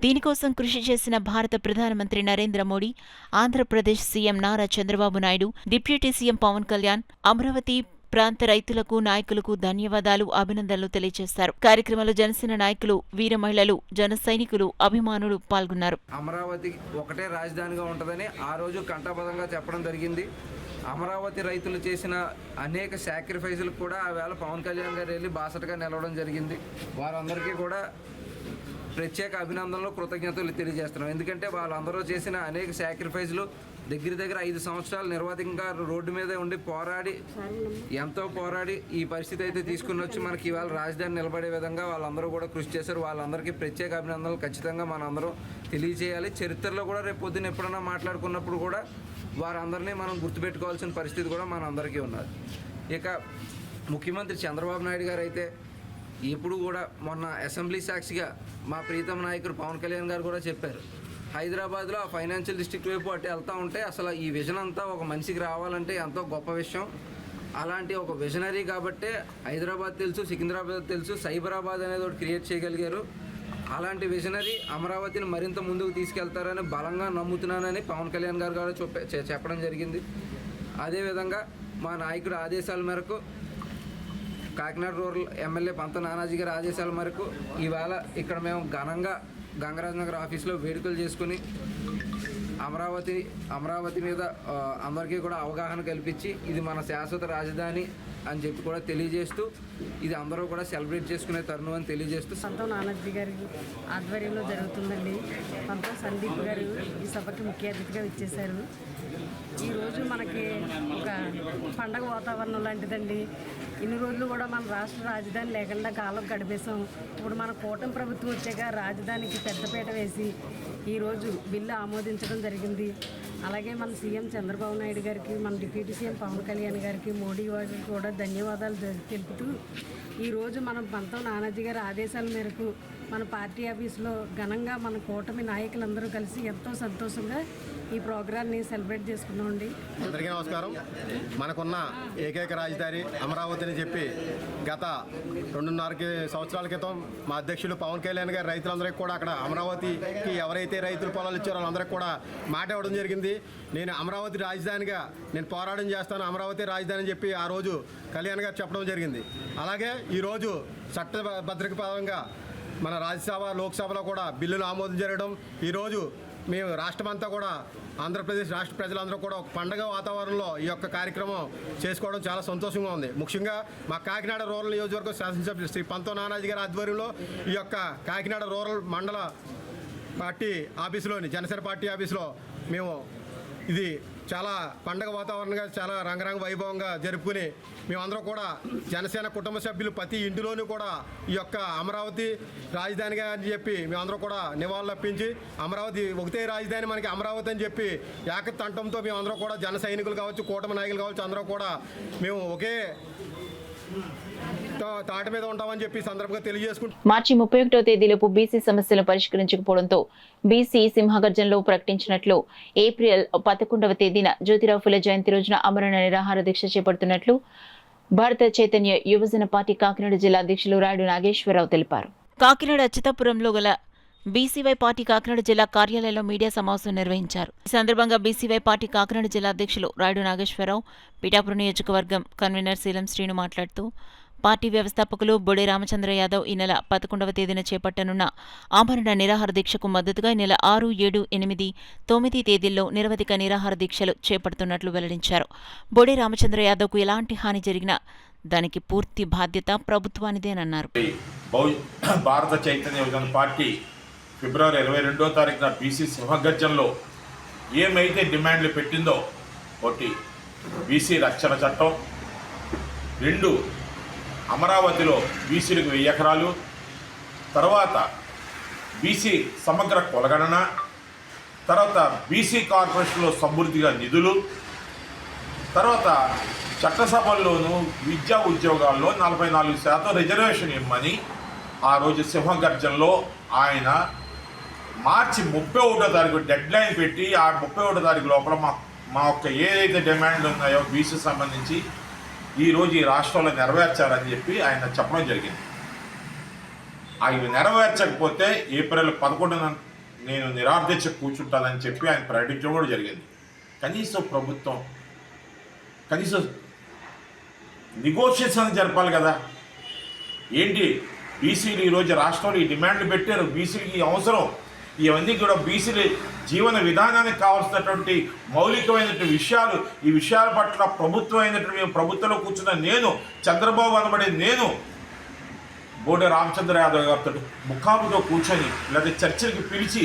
దీనికోసం కృషి చేసిన భారత ప్రధానమంత్రి Narendra Modi, Andhra Pradesh CM Nara Chandrababu Naidu, deputy CM Pawan Kalyan, Amaravati ప్రాంత రైతులకు, నాయకులకు ధన్యవాదాలు, అభినందనలు తెలియజేశారు. కార్యక్రమంలో జనసేన నాయకులు, వీర మహిళలు, జన సైనికులు, అభిమానులు పాల్గొన్నారు. అమరావతి ఒకటే రాజధానిగా ఉంటుందని ఆ రోజు కంఠాపదంగా చెప్పడం జరిగింది. అమరావతి రైతులు చేసిన అనేక సాక్రిఫైజులకు కూడా ఆ వేళ పవన్ కళ్యాణ్ గారు వెళ్ళి బాసటగా నిలవడం జరిగింది. వారందరికీ కూడా ప్రత్యేక అభినందనలు, కృతజ్ఞతలు తెలియజేస్తున్నాం. ఎందుకంటే వాళ్ళందరూ చేసిన అనేక సాక్రిఫైజులు దగ్గర 5 సంవత్సరాలు నిర్వాధికంగా రోడ్డు మీదే ఉండి ఎంతో పోరాడి ఈ పరిస్థితి అయితే తీసుకుని వచ్చి మనకి ఇవాళ రాజధాని నిలబడే విధంగా వాళ్ళందరూ కూడా కృషి చేశారు. వాళ్ళందరికీ ప్రత్యేక అభినందనలు ఖచ్చితంగా మనందరం తెలియజేయాలి. చరిత్రలో కూడా రేపు పొద్దున్న ఎప్పుడైనా మాట్లాడుకున్నప్పుడు కూడా వారందరినీ మనం గుర్తుపెట్టుకోవాల్సిన పరిస్థితి కూడా మనందరికీ ఉన్నది. ఇక ముఖ్యమంత్రి చంద్రబాబు నాయుడు గారు అయితే ఎప్పుడు కూడా మొన్న అసెంబ్లీ సాక్షిగా మా ప్రీతమ నాయకుడు పవన్ కళ్యాణ్ గారు కూడా చెప్పారు, హైదరాబాద్లో ఆ ఫైనాన్షియల్ డిస్ట్రిక్ట్ వైపు అటు వెళ్తూ ఉంటే అసలు ఈ విజన్ అంతా ఒక మనిషికి రావాలంటే ఎంతో గొప్ప విషయం. అలాంటి ఒక విజనరీ కాబట్టే హైదరాబాద్ తెలుసు, సికింద్రాబాద్ తెలుసు, సైబరాబాద్ అనేది ఒకటి క్రియేట్ చేయగలిగారు. అలాంటి విజనరీ అమరావతిని మరింత ముందుకు తీసుకెళ్తారని బలంగా నమ్ముతున్నానని పవన్ కళ్యాణ్ గారు కూడా చెప్పడం జరిగింది. అదేవిధంగా మా నాయకుడు ఆదేశాల మేరకు కాకినాడ రూరల్ ఎమ్మెల్యే పంత నానాజీ గారి ఆదేశాల మేరకు ఇవాళ ఇక్కడ మేము ఘనంగా గంగరాజ్ నగర్ ఆఫీస్లో వేడుకలు చేసుకుని అమరావతి మీద అందరికీ కూడా అవగాహన కల్పించి ఇది మన శాశ్వత రాజధాని అని చెప్పి కూడా తెలియజేస్తూ ఇది అందరూ కూడా సెలబ్రేట్ చేసుకునే తరుణం అని తెలియజేస్తూ పంతం నానాజీ గారి ఆధ్వర్యంలో జరుగుతుందండి. పంతం సందీప్ గారు ఈ సభకి ముఖ్య అతిథిగా ఇచ్చేశారు. ఈరోజు మనకి ఒక పండగ వాతావరణం లాంటిదండి. ఇన్ని రోజులు కూడా మన రాష్ట్ర రాజధాని లేకుండా కాలం గడిపేశాం. ఇప్పుడు మన కూటమి ప్రభుత్వం వచ్చాక రాజధానికి పెద్దపీట వేసి ఈరోజు బిల్లు ఆమోదించడం జరిగింది. అలాగే మన సీఎం చంద్రబాబు నాయుడు గారికి, మన డిప్యూటీ సీఎం పవన్ కళ్యాణ్ గారికి, మోడీ గారికి కూడా ధన్యవాదాలు తెలుపుతూ ఈరోజు మనం పంతం నానాజీ గారి ఆదేశాల మేరకు మన పార్టీ ఆఫీస్లో ఘనంగా మన కూటమి నాయకులందరూ కలిసి ఎంతో సంతోషంగా ఈ ప్రోగ్రాన్ని సెలబ్రేట్ చేసుకున్నామండి. అందరికీ నమస్కారం. మనకున్న ఏకైక రాజధాని అమరావతి అని చెప్పి గత 2.5 సంవత్సరాల క్రితం మా అధ్యక్షులు పవన్ కళ్యాణ్ గారు రైతులందరికీ కూడా అక్కడ అమరావతికి ఎవరైతే రైతులు పొలాలు ఇచ్చారో వాళ్ళందరికీ కూడా మాట ఇవ్వడం జరిగింది. నేను అమరావతి రాజధానిగా నేను పోరాటం చేస్తాను, అమరావతి రాజధాని అని చెప్పి ఆ రోజు కళ్యాణ్ గారు చెప్పడం జరిగింది. అలాగే ఈరోజు చట్టభద్రపరంగా మన రాజ్యసభ, లోక్సభలో కూడా బిల్లులు ఆమోదం జరగడం, ఈరోజు మేము రాష్ట్రమంతా కూడా ఆంధ్రప్రదేశ్ రాష్ట్ర ప్రజలందరూ కూడా ఒక పండగ వాతావరణంలో ఈ యొక్క కార్యక్రమం చేసుకోవడం చాలా సంతోషంగా ఉంది. ముఖ్యంగా మా కాకినాడ రూరల్ నియోజకవర్గం శాసనసభ్యులు శ్రీ పంతం నానాజీ గారి ఆధ్వర్యంలో ఈ యొక్క కాకినాడ రూరల్ మండల పార్టీ ఆఫీసులోని జనసేన పార్టీ ఆఫీసులో మేము ఇది చాలా పండగ వాతావరణంగా చాలా రంగరంగ వైభవంగా జరుపుకుని మేమందరం కూడా జనసేన కుటుంబ సభ్యులు ప్రతి ఇంటిలోనూ కూడా ఈ యొక్క అమరావతి రాజధానిగా అని చెప్పి మేమందరం కూడా నివాళులు అర్పించి అమరావతి ఒకటే రాజధాని మనకి అమరావతి అని చెప్పి ఏకతంటంతో మేమందరం కూడా జన సైనికులు కావచ్చు, కూటమి నాయకులు కావచ్చు, అందరూ కూడా మేము ఒకే తాట మీద ఉంటామని చెప్పి సందర్భంగా తెలియజేసుకుంటాం. మార్చి 31వ తేదీలోపు బీసీ సమస్యలను పరిష్కరించకపోవడంతో బీసీ సింహగర్జనలో ప్రకటించినట్లు, ఏప్రిల్ 11వ తేదీన జ్యోతిరావు ఫులే జయంతి రోజున ఆమరణ నిరాహార దీక్ష చేపడుతున్నట్లు భారత చైతన్య యువజన పార్టీ కాకినాడ జిల్లా అధ్యక్షులు రాయుడు నాగేశ్వరరావు తెలిపారు. కాకినాడ అచ్యుతాపురంలో గల బీసీవై పార్టీ కాకినాడ జిల్లా కార్యాలయంలో మీడియా సమావేశం నిర్వహించారు. ఈ సందర్భంగా బీసీవై పార్టీ కాకినాడ జిల్లా అధ్యక్షులు రాయుడు నాగేశ్వరరావు, పిఠాపురం నియోజకవర్గం కన్వీనర్ శీలం శ్రీను మాట్లాడుతూ పార్టీ వ్యవస్థాపకులు బొడే రామచంద్ర యాదవ్ ఈ నెల 11వ తేదీన చేపట్టనున్న ఆమరణ నిరాహార దీక్షకు మద్దతుగా ఈ నెల 6, 7, 8, 9 తేదీల్లో నిరవధిక నిరాహార దీక్షలు చేపడుతున్నట్లు వెల్లడించారు. బొడే రామచంద్ర యాదవ్కు ఎలాంటి హాని జరిగినా దానికి పూర్తి బాధ్యత ప్రభుత్వానిదేనన్నారు. భారత చైతన్య యువజన పార్టీ ఫిబ్రవరి 22వ తారీఖున బీసీ సింహగర్జనలో ఏమైతే డిమాండ్లు పెట్టిందో, ఒకటి బీసీ రక్షణ చట్టం, 2 అమరావతిలో బీసీలకు 1000 ఎకరాలు, తర్వాత బీసీ సమగ్ర కులగణన, తర్వాత బీసీ కార్పొరేషన్లో సమృద్ధిగా నిధులు, తర్వాత చట్టసభల్లోనూ విద్యా ఉద్యోగాల్లో 44% రిజర్వేషన్ ఇవ్వమని ఆ రోజు సింహగర్జనలో ఆయన మార్చి 31వ తారీఖు డెడ్ లైన్ పెట్టి ఆ 31వ తారీఖు లోపల మా యొక్క ఏదైతే డిమాండ్లు ఉన్నాయో బీసీ సంబంధించి ఈరోజు ఈ రాష్ట్రంలో నెరవేర్చాలని చెప్పి ఆయన చెప్పడం జరిగింది. అవి నెరవేర్చకపోతే ఏప్రిల్ 11న నేను నిరాదీక్ష కూర్చుంటానని చెప్పి ఆయన ప్రకటించడం కూడా జరిగింది. కనీసం ప్రభుత్వం నెగోషియేషన్ జరపాలి కదా. ఏంటి బీసీలు ఈరోజు రాష్ట్రంలో ఈ డిమాండ్లు పెట్టారు, బీసీలకి అవసరం, ఇవన్నీ కూడా బీసీల జీవన విధానానికి కావాల్సినటువంటి మౌలికమైనటువంటి విషయాలు, ఈ విషయాల పట్ల మేము ప్రభుత్వంలో కూర్చున్న నేను, చంద్రబాబు అనబడే నేను బోడే రామచంద్ర యాదవ్ గారితో ముఖాముతో కూర్చొని లేదా చర్చలకు పిలిచి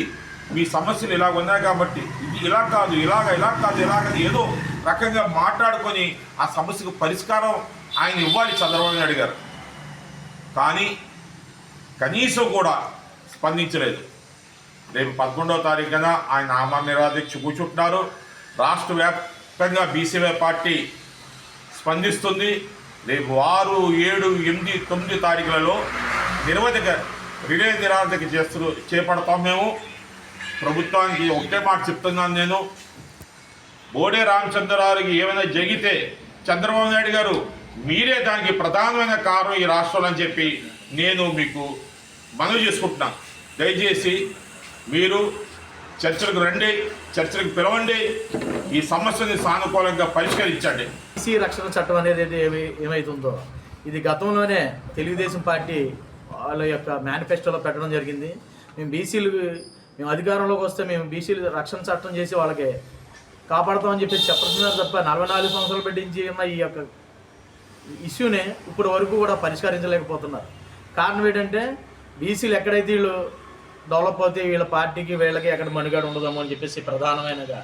మీ సమస్యలు ఇలాగ ఉన్నాయి కాబట్టి ఇది ఇలా కాదు, ఇలాగని ఏదో రకంగా మాట్లాడుకొని ఆ సమస్యకు పరిష్కారం ఆయన ఇవ్వాలి చంద్రబాబు నాయుడు గారు. కానీ కనీసం కూడా స్పందించలేదు. రేపు 11వ తారీఖున ఆయన ఆమరణ నిరాదీక్ష కూర్చుంటున్నారు. రాష్ట్ర వ్యాప్తంగా బీసీవై పార్టీ స్పందిస్తుంది. రేపు 6, 7, 8, 9 తారీఖులలో నిరవధిక రిలే నిరాదీక్ష చేపడతాం. మేము ప్రభుత్వానికి ఒకటే మాట చెప్తున్నాను, నేను బోడే రామచంద్రరావుకి ఏమైనా జరిగితే చంద్రబాబు నాయుడు గారు మీరే దానికి ప్రధానమైన కారణం ఈ రాష్ట్రంలో అని చెప్పి నేను మీకు మనవి చేసుకుంటున్నాను. దయచేసి మీరు చర్చలకు రండి, చర్చలకు పిలవండి, ఈ సమస్యని సానుకూలంగా పరిష్కరించండి. బీసీ రక్షణ చట్టం అనేది ఏమైతుందో ఇది గతంలోనే తెలుగుదేశం పార్టీ వాళ్ళ యొక్క మేనిఫెస్టోలో పెట్టడం జరిగింది. మేము అధికారంలోకి వస్తే మేము బీసీలు రక్షణ చట్టం చేసి వాళ్ళకి కాపాడుతామని చెప్పేసి చెప్పడుతున్నారు తప్ప 44 సంవత్సరాలు పెట్టించి ఉన్న ఈ యొక్క ఇష్యూని ఇప్పటి వరకు కూడా పరిష్కరించలేకపోతున్నారు. కారణం ఏంటంటే బీసీలు ఎక్కడైతే వీళ్ళు డెవలప్ అవుతే వీళ్ళ పార్టీకి వీళ్ళకి ఎక్కడ మనుగడ ఉండదేమో అని చెప్పేసి ప్రధానమైనగా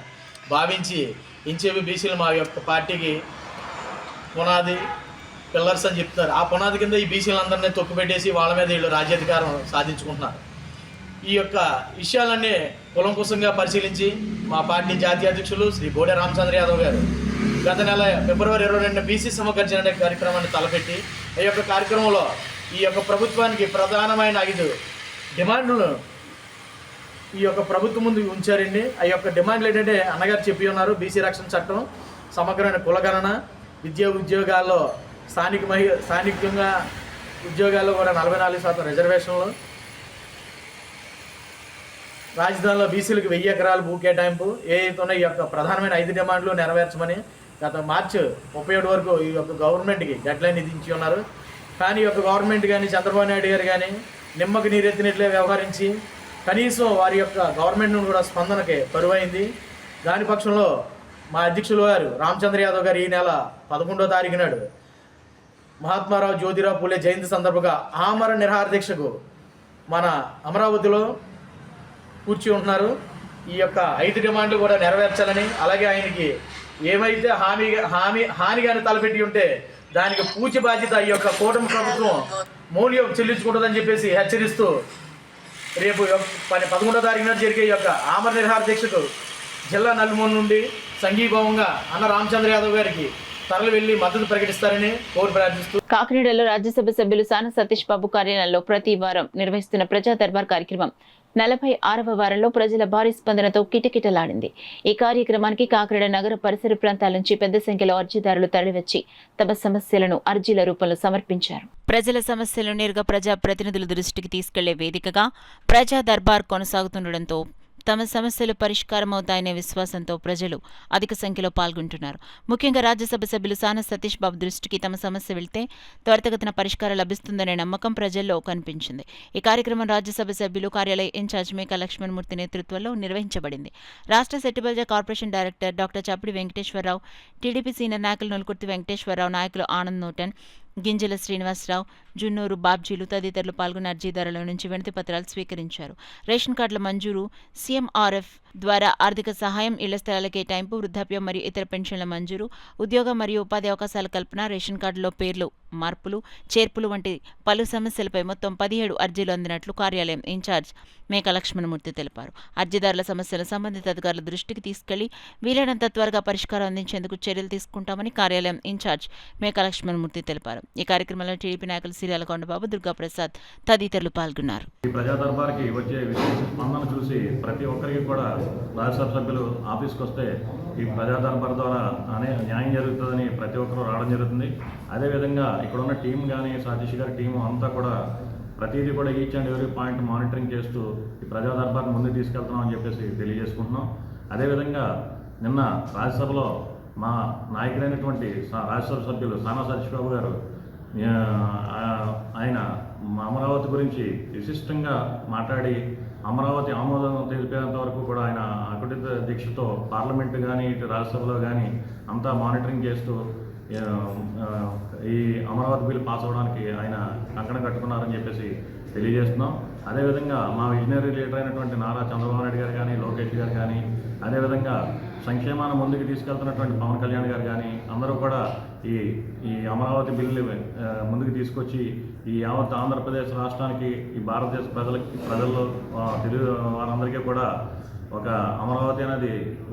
భావించి ఇంచేవి బీసీలు మా యొక్క పార్టీకి పునాది పిల్లర్స్ అని చెప్తున్నారు. ఆ పునాది కింద ఈ బీసీలందరినీ తొక్కుపెట్టేసి వాళ్ళ మీద వీళ్ళు రాజ్యాధికారం సాధించుకుంటున్నారు. ఈ యొక్క విషయాలన్నీ కులంకుశంగా పరిశీలించి మా పార్టీ జాతీయ అధ్యక్షులు శ్రీ బోడే రామచంద్ర యాదవ్ గారు గత నెల ఫిబ్రవరి 22న బీసీ సమగర్జన అనే కార్యక్రమాన్ని తలపెట్టి ఈ యొక్క కార్యక్రమంలో ఈ యొక్క ప్రభుత్వానికి ప్రధానమైన 5 డిమాండ్లను ఈ యొక్క ప్రభుత్వం ముందు ఉంచారండి. ఆ యొక్క డిమాండ్లు ఏంటంటే అన్నగారు చెప్పి ఉన్నారు, బీసీ రక్షణ చట్టం, సమగ్రమైన కులగణన, ఉద్యోగాల్లో స్థానికంగా ఉద్యోగాల్లో కూడా 44% రిజర్వేషన్లు, రాజధానిలో బీసీలకు 1000 ఎకరాలు భూ కేటాయింపు, ఏదైతే ఈ యొక్క ప్రధానమైన 5 డిమాండ్లు నెరవేర్చమని గత మార్చి 37 వరకు ఈ యొక్క గవర్నమెంట్కి డెడ్లైన్ విధించి ఉన్నారు. కానీ ఈ యొక్క గవర్నమెంట్ కానీ చంద్రబాబు నాయుడు గారు కానీ నిమ్మకు నీరెత్తినట్లే వ్యవహరించి కనీసం వారి యొక్క గవర్నమెంట్ నుండి కూడా స్పందనకి కరువైంది. దాని పక్షంలో మా అధ్యక్షులు గారు రామచంద్ర యాదవ్ గారు ఈ నెల 11వ తారీఖు నాడు మహాత్మారావు జ్యోతిరావు పూలే జయంతి సందర్భంగా ఆమరణ నిరాహార దీక్షకు మన అమరావతిలో కూర్చి ఉంటున్నారు. ఈ యొక్క 5 డిమాండ్లు కూడా నెరవేర్చాలని, అలాగే ఆయనకి ఏమైతే హానిగాని తలపెట్టి ఉంటే దానికి పూచి బాధ్యత ఈ యొక్క కూటమి ప్రభుత్వం మూల్యం చెల్లించుకుంటుందని చెప్పేసి హెచ్చరిస్తూ రేపు 11వ తారీఖున జరిగే ఈ యొక్క ఆమరణ నిరాహార దీక్షకు జిల్లా నలుమూల నుండి సంఘీభావంగా అన్న రామచంద్ర యాదవ్ గారికి తరలి వెళ్లి మద్దతు ప్రకటిస్తారని కోరి ప్రార్థిస్తూ కాకినాడలో రాజ్యసభ సభ్యులు సాన సతీష్ బాబు కార్యాలయంలో ప్రతి వారం నిర్వహిస్తున్న ప్రజా దర్బార్ కార్యక్రమం 46వ వారంలో ప్రజల భారీ స్పందనతో కిటకిటలాడింది. ఈ కార్యక్రమానికి కాకినాడ నగర పరిసర ప్రాంతాల నుంచి పెద్ద సంఖ్యలో అర్జీదారులు తరలివచ్చి తమ సమస్యలను అర్జీల రూపంలో సమర్పించారు. ప్రజల సమస్యలను నేరుగా ప్రజా ప్రతినిధుల దృష్టికి తీసుకెళ్లే వేదికగా ప్రజా దర్బార్ కొనసాగుతుండటంతో తమ సమస్యలు పరిష్కారమవుతాయనే విశ్వాసంతో ప్రజలు అధిక సంఖ్యలో పాల్గొంటున్నారు. ముఖ్యంగా రాజ్యసభ సభ్యులు సాన సతీష్ బాబు దృష్టికి తమ సమస్య వెళ్తే త్వరితగతిన పరిష్కారం లభిస్తుందనే నమ్మకం ప్రజల్లో కనిపించింది. ఈ కార్యక్రమం రాజ్యసభ సభ్యులు కార్యాలయ ఇన్ఛార్జ్ మేకా లక్ష్మణమూర్తి నేతృత్వంలో నిర్వహించబడింది. రాష్ట్ర సెట్టిబల్జా కార్పొరేషన్ డైరెక్టర్ డాక్టర్ చప్పిడి వెంకటేశ్వరరావు, టీడీపీ సీనియర్ నాయకులు నొలుకుర్తి వెంకటేశ్వరరావు, నాయకులు ఆనంద్ నూటన్, గింజల శ్రీనివాసరావు, జున్నూరు బాబ్జీలు తదితరులు పాల్గొన్న అర్జీదారుల నుంచి వినతి పత్రాలు స్వీకరించారు. రేషన్ కార్డుల మంజూరు, సీఎంఆర్ఎఫ్ ద్వారా ఆర్థిక సహాయం, ఇళ్ల స్థలాల కేటాయింపు, వృద్ధాప్యం మరియు ఇతర పెన్షన్ల మంజూరు, ఉద్యోగ మరియు ఉపాధి అవకాశాల కల్పన, రేషన్ కార్డులో పేర్లు మార్పులు, చేర్పులు వంటి పలు సమస్యలపై మొత్తం 17 అర్జీలు అందినట్లు కార్యాలయం ఇన్ఛార్జ్ మేకా లక్ష్మణమూర్తి తెలిపారు. అర్జీదారుల సమస్యలను సంబంధిత అధికారుల దృష్టికి తీసుకెళ్లి వీలైనంత త్వరగా పరిష్కారం అందించేందుకు చర్యలు తీసుకుంటామని కార్యాలయం ఇన్ఛార్జ్ మేకా లక్ష్మణమూర్తి తెలిపారు. ఈ కార్యక్రమంలో టీడీపీ నాయకులు సిరియాల కొండబాబు, దుర్గాప్రసాద్ తదితరులు పాల్గొన్నారు. ఈ ప్రజా దర్బార్కి వచ్చే విశేష స్పందన చూసి ప్రతి ఒక్కరికి కూడా రాజ్యసభ సభ్యులు ఆఫీస్కి వస్తే ఈ ప్రజా దర్బార్ ద్వారా న్యాయం జరుగుతుందని ప్రతి ఒక్కరూ రావడం జరుగుతుంది. అదేవిధంగా ఇక్కడ ఉన్న టీం కానీ సతీష్ గారి టీం అంతా కూడా ప్రతిదీ కూడా each and every point monitoring చేస్తూ ఈ ప్రజా దర్బార్ని ముందుకు తీసుకెళ్తున్నాం అని చెప్పేసి తెలియజేసుకుంటున్నాం. అదేవిధంగా నిన్న రాజ్యసభలో మా నాయకుడైనటువంటి రాజ్యసభ సభ్యులు సానా సతీష్ బాబు గారు ఆయన అమరావతి గురించి విశిష్టంగా మాట్లాడి అమరావతి ఆమోదం తెలిపేంత వరకు కూడా ఆయన అకుటిత దీక్షతో పార్లమెంటు కానీ ఇటు రాజ్యసభలో కానీ అంతా మానిటరింగ్ చేస్తూ ఈ అమరావతి బిల్లు పాస్ అవ్వడానికి ఆయన కంకణం కట్టుకున్నారని చెప్పేసి తెలియజేస్తున్నాం. అదేవిధంగా మా విజనరీ లీడర్ అయినటువంటి నారా చంద్రబాబు నాయుడు గారు కానీ, లోకేష్ గారు కానీ, అదేవిధంగా సంక్షేమాన్ని ముందుకు తీసుకెళ్తున్నటువంటి పవన్ కళ్యాణ్ గారు కానీ అందరూ కూడా ఈ అమరావతి బిల్లు ముందుకు తీసుకొచ్చి ఈ యావత్ ఆంధ్రప్రదేశ్ రాష్ట్రానికి, ఈ భారతదేశ ప్రజల్లో తెలుగు వారందరికీ కూడా ఒక అమరావతి అనేది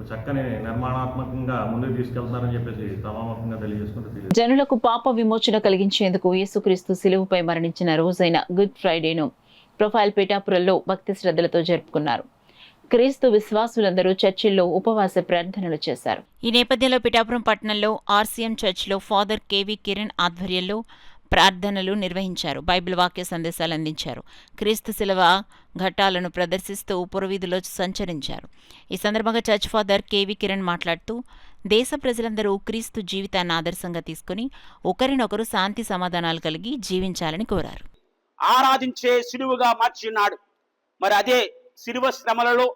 చక్కని నిర్మాణాత్మకంగా ముందుకు తీసుకెళ్తున్నారని చెప్పేసి సభాముఖంగా తెలియజేసుకుంటూ జనులకు పాప విమోచన కలిగించేందుకు యేసుక్రీస్తు శిలువపై మరణించిన రోజైన గుడ్ ఫ్రైడేను ప్రొఫైల్ పిఠాపురంలో భక్తి శ్రద్ధలతో జరుపుకున్నారు. క్రీస్తు విశ్వాసులందరూ చర్చిల్లో ఉపవాస ప్రార్థనలు చేశారు. ఈ నేపథ్యంలో పిఠాపురం పట్టణంలో ఆర్సీఎం చర్చిలో ఫాదర్ కేవీ కిరణ్ ఆధ్వర్యంలో ప్రార్థనలు నిర్వహించారు. బైబిల్ వాక్య సందేశాలు అందించారు. క్రీస్తు శిలువ ఘట్టాలను ప్రదర్శిస్తూ పురవీధిలో సంచరించారు. ఈ సందర్భంగా చర్చ్ ఫాదర్ కేవీ కిరణ్ మాట్లాడుతూ దేశ ప్రజలందరూ క్రీస్తు జీవితాన్ని ఆదర్శంగా తీసుకుని ఒకరినొకరు శాంతి సమాధానాలు కలిగి జీవించాలని కోరారు. ఆరాధించే సిలువగా మార్చి ఉన్నాడు. మరి అదే సిలువ శ్రమలలో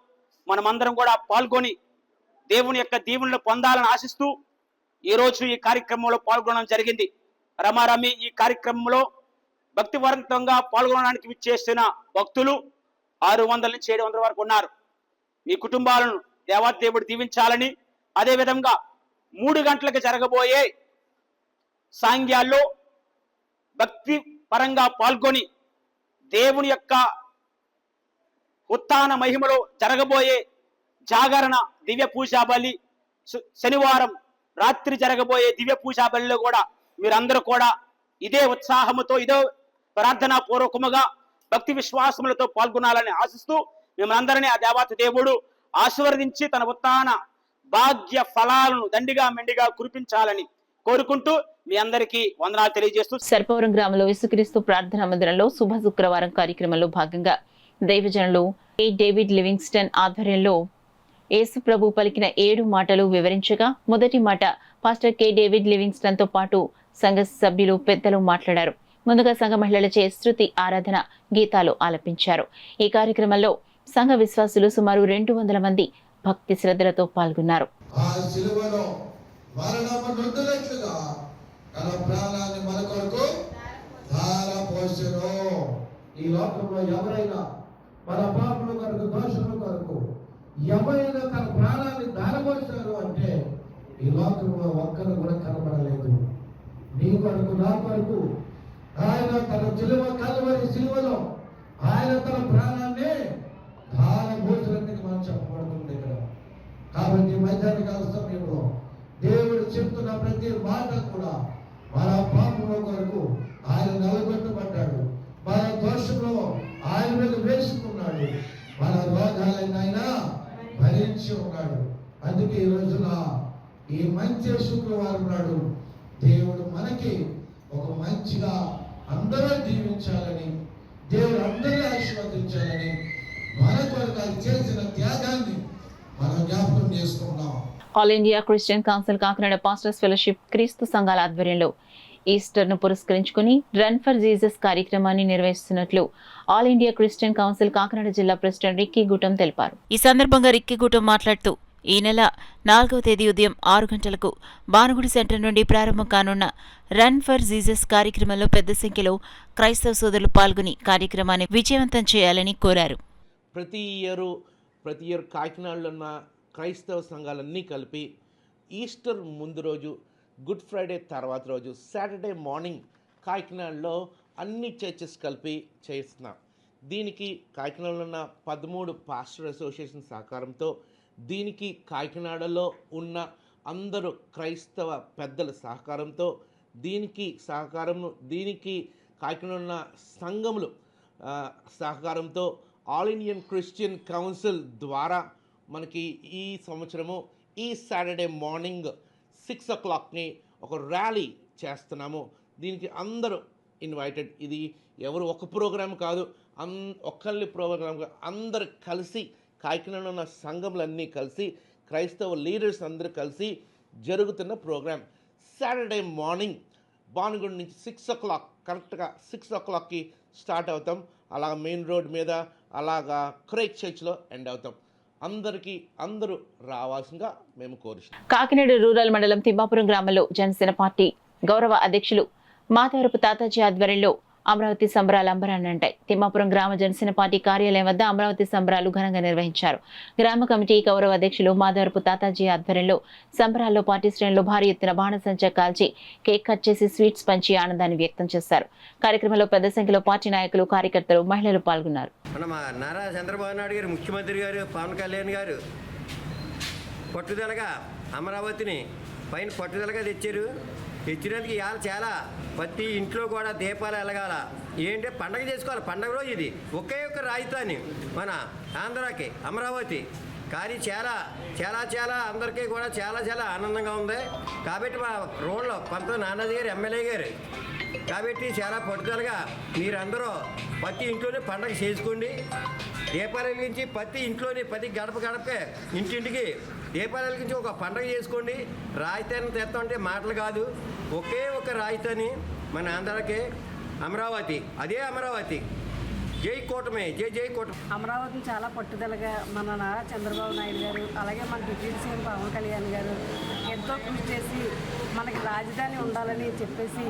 మనమందరం కూడా పాల్గొని దేవుని యొక్క దీవెనలు పొందాలని ఆశిస్తూ ఈరోజు ఈ కార్యక్రమంలో పాల్గొనడం జరిగింది. రమారమి ఈ కార్యక్రమంలో భక్తివంతంగా పాల్గొనడానికి విచ్చేసిన భక్తులు 600 నుంచి 700 వరకు ఉన్నారు. మీ కుటుంబాలను దేవాదేవుడు దీవించాలని, అదేవిధంగా 3 గంటలకు జరగబోయే సాంగ్యాల్లో భక్తి పరంగా పాల్గొని దేవుని యొక్క ఉత్థాన మహిమలో జరగబోయే జాగరణ దివ్య పూజాబలి, శనివారం రాత్రి జరగబోయే దివ్య పూజాబలిలో కూడా మీరందరూ కూడా ఇదే ఉత్సాహముతో, ఇదే ప్రార్థనా పూర్వకముగా భక్తి విశ్వాసములతో పాల్గొనాలని ఆశిస్తూ మిమ్మల్ని ఆ దేవత దేవుడు ఆశీర్వదించి తన ఉత్థాన భాగ్య ఫలాలను దండిగా మెండిగా కురిపించాలని కోరుకుంటూ మీ అందరికీ వందనాలు తెలియజేస్తూ సర్పవరం గ్రామంలో యేసుక్రీస్తు ప్రార్థనా మందిరంలో శుభ శుక్రవారం కార్యక్రమంలో భాగంగా దైవజనులు డేవిడ్ లివింగ్స్టన్ ఆధ్వర్యంలో యేసు ప్రభు పలికిన 7 మాటలు వివరించగా మొదటి మాట పాస్టర్ కె డేవిడ్ లివింగ్స్టన్ తో పాటు సంఘ సభ్యులు పెద్దలు మాట్లాడారు. ముందుగా సంఘ మహిళలచే స్తుతి ఆరాధన గీతాలు ఆలపించారు. ఈ కార్యక్రమంలో సంఘ విశ్వాసులు సుమారు 200 మంది భక్తి శ్రద్ధలతో పాల్గొన్నారు. ఈ లోకంలో ఎవరైనా మన పాపల కొరకు, దోషముల కొరకు ఎవరైనా తన ప్రాణాన్ని దారపోసారు అంటే ఈ లోకంలో ఒక్కరు కూడా కనబడలేదు. నీ కొరకు, నా కొరకు ఆయన తన కల్వరి సిలువలో ఆయన తన ప్రాణాన్ని దారపోసినట్టు మనం చెప్పబడుతుంది ఇక్కడ. కాబట్టి మధ్యాహ్న కాల సమయంలో దేవుడు చెప్తున్న ప్రతి మాట కూడా మన పాపముల కొరకు ఆయన నిలబెట్టబడ్డాడు, మన దోషంలో ఆయన మీద వేసుకున్నాడు, మన రోగాలను ఆయన భరించి ఉన్నాడు. అందుకే ఈ రోజున ఈ మంచి శుక్రవారం నాడు దేవుడు మనకి ఒక మంచిగా అందరూ దీవించాలని, దేవుడు అందరూ ఆశీర్వదించాలని మన కొరకు ఆయన చేసిన త్యాగాన్ని మనం జ్ఞాపకం చేసుకున్నాం. All India Christian council Kakinada pastors fellowship క్రీస్తు సంఘాల ఆధ్వర్యంలో ఈస్టర్ ను పురస్కరించుకుని రన్ ఫర్ జీసస్ కార్యక్రమాన్ని నిర్వహిస్తున్నట్లు all India Christian council Kakinada జిల్లా ప్రెసిడెంట్ రిక్కీ గుటం తెలిపారు. ఈ సందర్భంగా రిక్కీ గుటం మాట్లాడుతూ ఈ నెల 4వ తేదీ ఉదయం 6 గంటలకు బానుగుడి సెంటర్ నుండి ప్రారంభం కానున్న రన్ ఫర్ జీసస్ కార్యక్రమంలో పెద్ద సంఖ్యలో క్రైస్తవ సోదరులు పాల్గొని కార్యక్రమాన్ని విజయవంతం చేయాలని కోరారు. ప్రతి ఇయర్ కాకినాడలో ఉన్న క్రైస్తవ సంఘాలన్నీ కలిపి ఈస్టర్ ముందు రోజు, గుడ్ ఫ్రైడే తర్వాత రోజు సాటర్డే మార్నింగ్ కాకినాడలో అన్ని చర్చెస్ కలిపి చేస్తున్నాం. దీనికి కాకినాడలో ఉన్న 13 పాస్టర్ అసోసియేషన్ సహకారంతో, దీనికి కాకినాడలో ఉన్న అందరూ క్రైస్తవ పెద్దల సహకారంతో, దీనికి కాకినాడ ఉన్న సంఘములు సహకారంతో ఆల్ ఇండియన్ క్రిస్టియన్ కౌన్సిల్ ద్వారా మనకి ఈ సంవత్సరము ఈ సాటర్డే మార్నింగ్ 6 o'clockని ఒక ర్యాలీ చేస్తున్నాము. దీనికి అందరూ ఇన్వైటెడ్. ఇది ఎవరు ఒక ప్రోగ్రాం కాదు, ఒక్కళ్ళని ప్రోగ్రాం కాదు, అందరు కలిసి కాకినాడ ఉన్న సంఘములన్నీ కలిసి, క్రైస్తవ లీడర్స్ అందరూ కలిసి జరుగుతున్న ప్రోగ్రామ్. సాటర్డే మార్నింగ్ భానుగుడి నుంచి 6 o'clock కరెక్ట్గా 6 o'clockకి స్టార్ట్ అవుతాం. అలాగ మెయిన్ రోడ్ మీద అలాగా క్రైస్ట్ చర్చ్లో ఎండ్ అవుతాం. అందరూ రావాల్సిందిగా మేము కోరుతున్నాం. కాకినాడ రూరల్ మండలం తిమ్మాపురం గ్రామంలో జనసేన పార్టీ గౌరవ అధ్యక్షులు మాధవరపు తాతాజీ ఆధ్వర్యంలో అమరావతి సంబరాలు అంబరాన్నంటాయి. తిమ్మాపురం గ్రామ జనసేన పార్టీ కార్యాలయం వద్ద అమరావతి సంబరాలు ఘనంగా నిర్వహించారు. గ్రామ కమిటీ గౌరవ అధ్యక్షులు మాధవరపు తాతాజీ ఆధ్వర్యంలో సంబరాల్లో పార్టీ శ్రేణులు భారీ ఎత్తున బాణసంచా కాల్చి కేక్ కట్ చేసి స్వీట్స్ పంచి ఆనందాన్ని వ్యక్తం చేశారు. కార్యక్రమంలో పెద్ద సంఖ్యలో పార్టీ నాయకులు, కార్యకర్తలు, మహిళలు పాల్గొన్నారు. నారా చంద్రబాబు నాయుడు గారు, ముఖ్యమంత్రి గారు, పవన్ కళ్యాణ్ గారు పట్టుదలగా అమరావతిని పైన పట్టుదలగా తెచ్చినందుకు ఇవాళ చాలా ప్రతి ఇంట్లో కూడా దీపాలు వెలగాల. ఏంటంటే పండగ చేసుకోవాలి. పండగ రోజు ఇది ఒకే ఒక్క రాజధాని మన ఆంధ్రాకి అమరావతి. కానీ చాలా చాలా చాలా అందరికీ కూడా చాలా చాలా ఆనందంగా ఉంది. కాబట్టి మా రోడ్లో పంత నానాజీ గారు ఎమ్మెల్యే గారు కాబట్టి చాలా పట్టుదలగా మీరందరూ ప్రతి ఇంట్లోనే పండగ చేసుకోండి. దీపాలు వెలిగించి ప్రతి ఇంట్లోని ప్రతి గడపకే ఇంటింటికి దీపాలు వెలిగించి ఒక పండగ చేసుకోండి. రాజధాని తెస్తాం అంటే మాటలు కాదు. ఒకే ఒక రాజధాని మన ఆంధ్రాకి అమరావతి. అదే అమరావతి. జై కూటమి, జై జై కూటమి. అమరావతిని చాలా పట్టుదలగా మన నారా చంద్రబాబు నాయుడు గారు, అలాగే మన డిప్యూటీ సీఎం పవన్ కళ్యాణ్ గారు ఎంతో కృషి చేసి మనకి రాజధాని ఉండాలని చెప్పేసి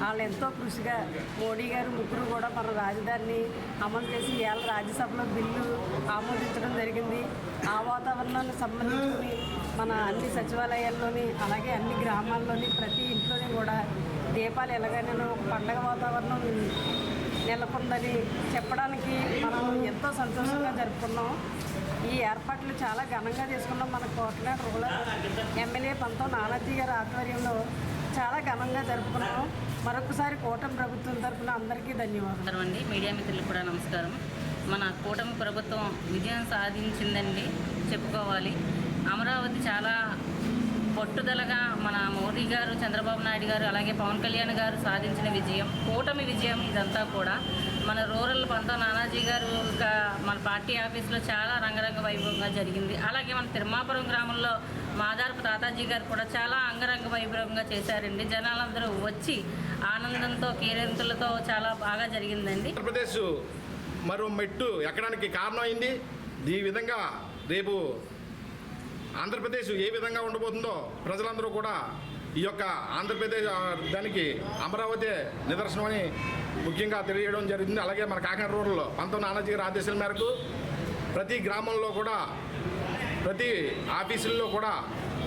వాళ్ళు ఎంతో కృషిగా మోడీ గారు ముగ్గురు కూడా మన రాజధానిని అమలు చేసి ఇవాళ రాజ్యసభలో బిల్లు ఆమోదించడం జరిగింది. ఆ వాతావరణానికి సంబంధించి మన అన్ని సచివాలయాల్లోని అలాగే అన్ని గ్రామాల్లోని ప్రతి ఇంట్లోని కూడా దీపాలు ఎలాగైనా ఒక పండగ వాతావరణం నెలకొందని చెప్పడానికి మనం ఎంతో సంతోషంగా జరుపుకున్నాం. ఈ ఏర్పాట్లు చాలా ఘనంగా చేసుకున్నాం. మన కాకినాడ రూరల్ ఎమ్మెల్యే పంతం నానాజీ గారి ఆధ్వర్యంలో చాలా ఘనంగా జరుపుకున్నాం. మరొకసారి కూటమి ప్రభుత్వం తరఫున అందరికీ ధన్యవాదాలు అండి. మీడియా మిత్రులకు కూడా నమస్కారం. మన కూటమి ప్రభుత్వం విజయం సాధించిందండి చెప్పుకోవాలి. అమరావతి చాలా పట్టుదలగా మన మోదీ గారు, చంద్రబాబు నాయుడు గారు, అలాగే పవన్ కళ్యాణ్ గారు సాధించిన విజయం, కూటమి విజయం. ఇదంతా కూడా మన రూరల్ పంత నానాజీ గారు మన పార్టీ ఆఫీస్లో చాలా రంగరంగ వైభవంగా జరిగింది. అలాగే మన తిమ్మాపురం గ్రామంలో మాదారపు తాతాజీ గారు కూడా చాలా అంగరంగ వైభవంగా చేశారండి. జనాలందరూ వచ్చి ఆనందంతో కేరింతలతో చాలా బాగా జరిగిందండి. ఆంధ్రప్రదేశ్ మరో మెట్టు ఎక్కడానికి కారణమైంది. ఈ విధంగా రేపు ఆంధ్రప్రదేశ్ ఏ విధంగా ఉండబోతుందో ప్రజలందరూ కూడా ఈ యొక్క ఆంధ్రప్రదేశ్ దానికి అమరావతి నిదర్శనమని ముఖ్యంగా తెలియడం జరిగింది. అలాగే మన కాకినాడ రూరల్లో పంతం నానాజీ గారి ఆదేశాల మేరకు ప్రతి గ్రామంలో కూడా ప్రతి ఆఫీసుల్లో కూడా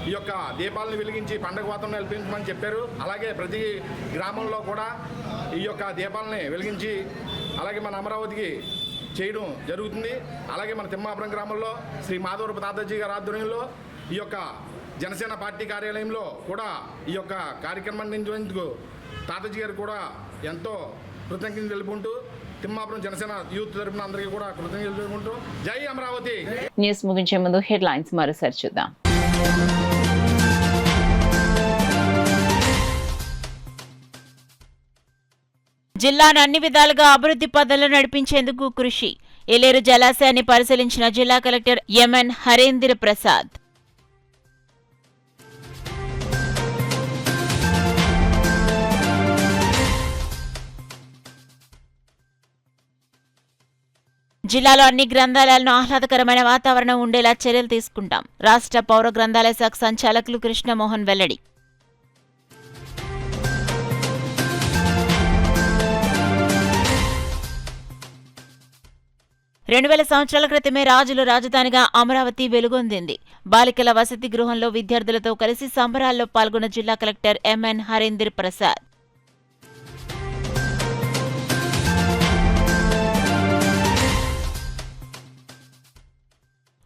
ఈ యొక్క దీపాలను వెలిగించి పండగ వాతావరణం కల్పించమని చెప్పారు. అలాగే ప్రతి గ్రామంలో కూడా ఈ యొక్క దీపాలని వెలిగించి అలాగే మన అమరావతికి చేయడం జరుగుతుంది. అలాగే మన తిమ్మాపురం గ్రామంలో శ్రీ మాధవరపు తాతాజీ గారి ఆధ్వర్యంలో ఈ యొక్క జనసేన పార్టీ కార్యాలయంలో కూడా ఈ యొక్క కార్యక్రమాన్ని నిర్వహించుకు తాతాజీ గారు కూడా ఎంతో కృతజ్ఞతలు తెలుపుకుంటూ తిమ్మాపురం జనసేన యూత్ తరపున అందరికీ కూడా కృతజ్ఞతలు తెలుపుకుంటూ జై అమరావతి. న్యూస్ ముగించే ముందు హెడ్లైన్స్ మరోసారి చూద్దాం. జిల్లాను అన్ని విధాలుగా అభివృద్ధి పథంలో నడిపించేందుకు కృషి. ఏలేరు జలాశయాన్ని పరిశీలించిన జిల్లా కలెక్టర్ ఎంఎన్ హరేంద్ర ప్రసాద్. జిల్లాలో అన్ని గ్రంథాలయాలను ఆహ్లాదకరమైన వాతావరణం ఉండేలా చర్యలు తీసుకుంటాం. రాష్ట్ర పౌర గ్రంథాలయ శాఖ సంచాలకులు కృష్ణమోహన్ వెల్లడి. సంవత్సరాల క్రితమే రాజుల రాజధానిగా అమరావతి వెలుగొందింది. బాలికల వసతి గృహంలో విద్యార్థులతో కలిసి సంబరాల్లో పాల్గొన్న జిల్లా కలెక్టర్ ఎంఎన్ హరేంద్ర ప్రసాద్.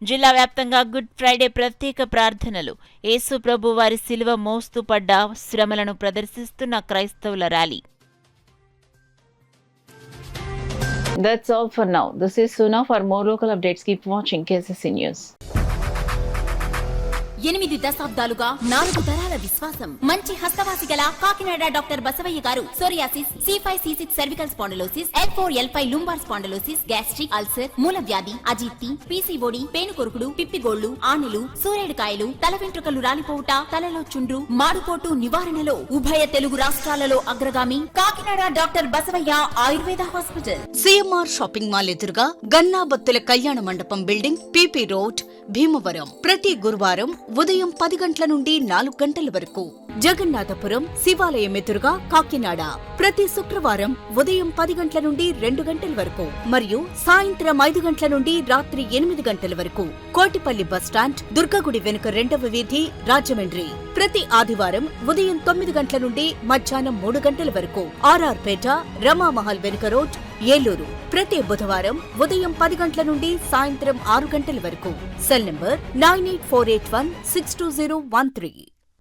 జిల్లా వ్యాప్తంగా గుడ్ ఫ్రైడే ప్రత్యేక ప్రార్థనలు. యేసు ప్రభు వారి శిలువ మోస్తూ పడ్డ శ్రమలను ప్రదర్శిస్తున్న క్రైస్తవుల rally. That's all for now. This is Suna. For more local updates, keep watching KCC News. 8 దశాబ్దాలుగా 4 తరాల విశ్వాసం. మంచి హస్తవాసి గల కాకినాడ డాక్టర్ బసవయ్య గారు psoriasis, C5C6 cervical spondylosis, L4L5 lumbar spondylosis, gastric ulcer, మూల వ్యాధి, అజీర్తి, PCOD, పేనుకొరుకుడు, పిప్పిగోళ్లు, ఆనెలు, సూరేడుకాయలు, తల వెంట్రుకలు రాలిపోవుట, తలలో చుండ్రు, మాడుకోటు నివారణలో ఉభయ తెలుగు రాష్ట్రాలలో అగ్రగామి Kakinada doctor Basavayya Ayurveda hospital. CMR shopping mall ఎదురుగా గన్నాబత్తుల కళ్యాణ మండపం బిల్డింగ్, PP రోడ్, భీమవరం. ప్రతి గురువారం ఉదయం 10 గంటల నుండి 4 గంటల వరకు. జగన్నాథపురం శివాలయం ఎదురుగా కాకినాడ ప్రతి శుక్రవారం ఉదయం 10 గంటల నుండి 2 గంటల వరకు మరియు సాయంత్రం 5 గంటల నుండి రాత్రి 8 గంటల వరకు. కోటిపల్లి బస్టాండ్, దుర్గగుడి వెనుక 2వ వీధి, రాజమండ్రి. ప్రతి ఆదివారం ఉదయం 9 గంటల నుండి మధ్యాహ్నం 3 గంటల వరకు. RR పేట, రమామహల్ వెనుక రోడ్, ఏలూరు. ప్రతి బుధవారం ఉదయం 10 గంటల నుండి సాయంత్రం 6 గంటల వరకు. Cell number 9848162013.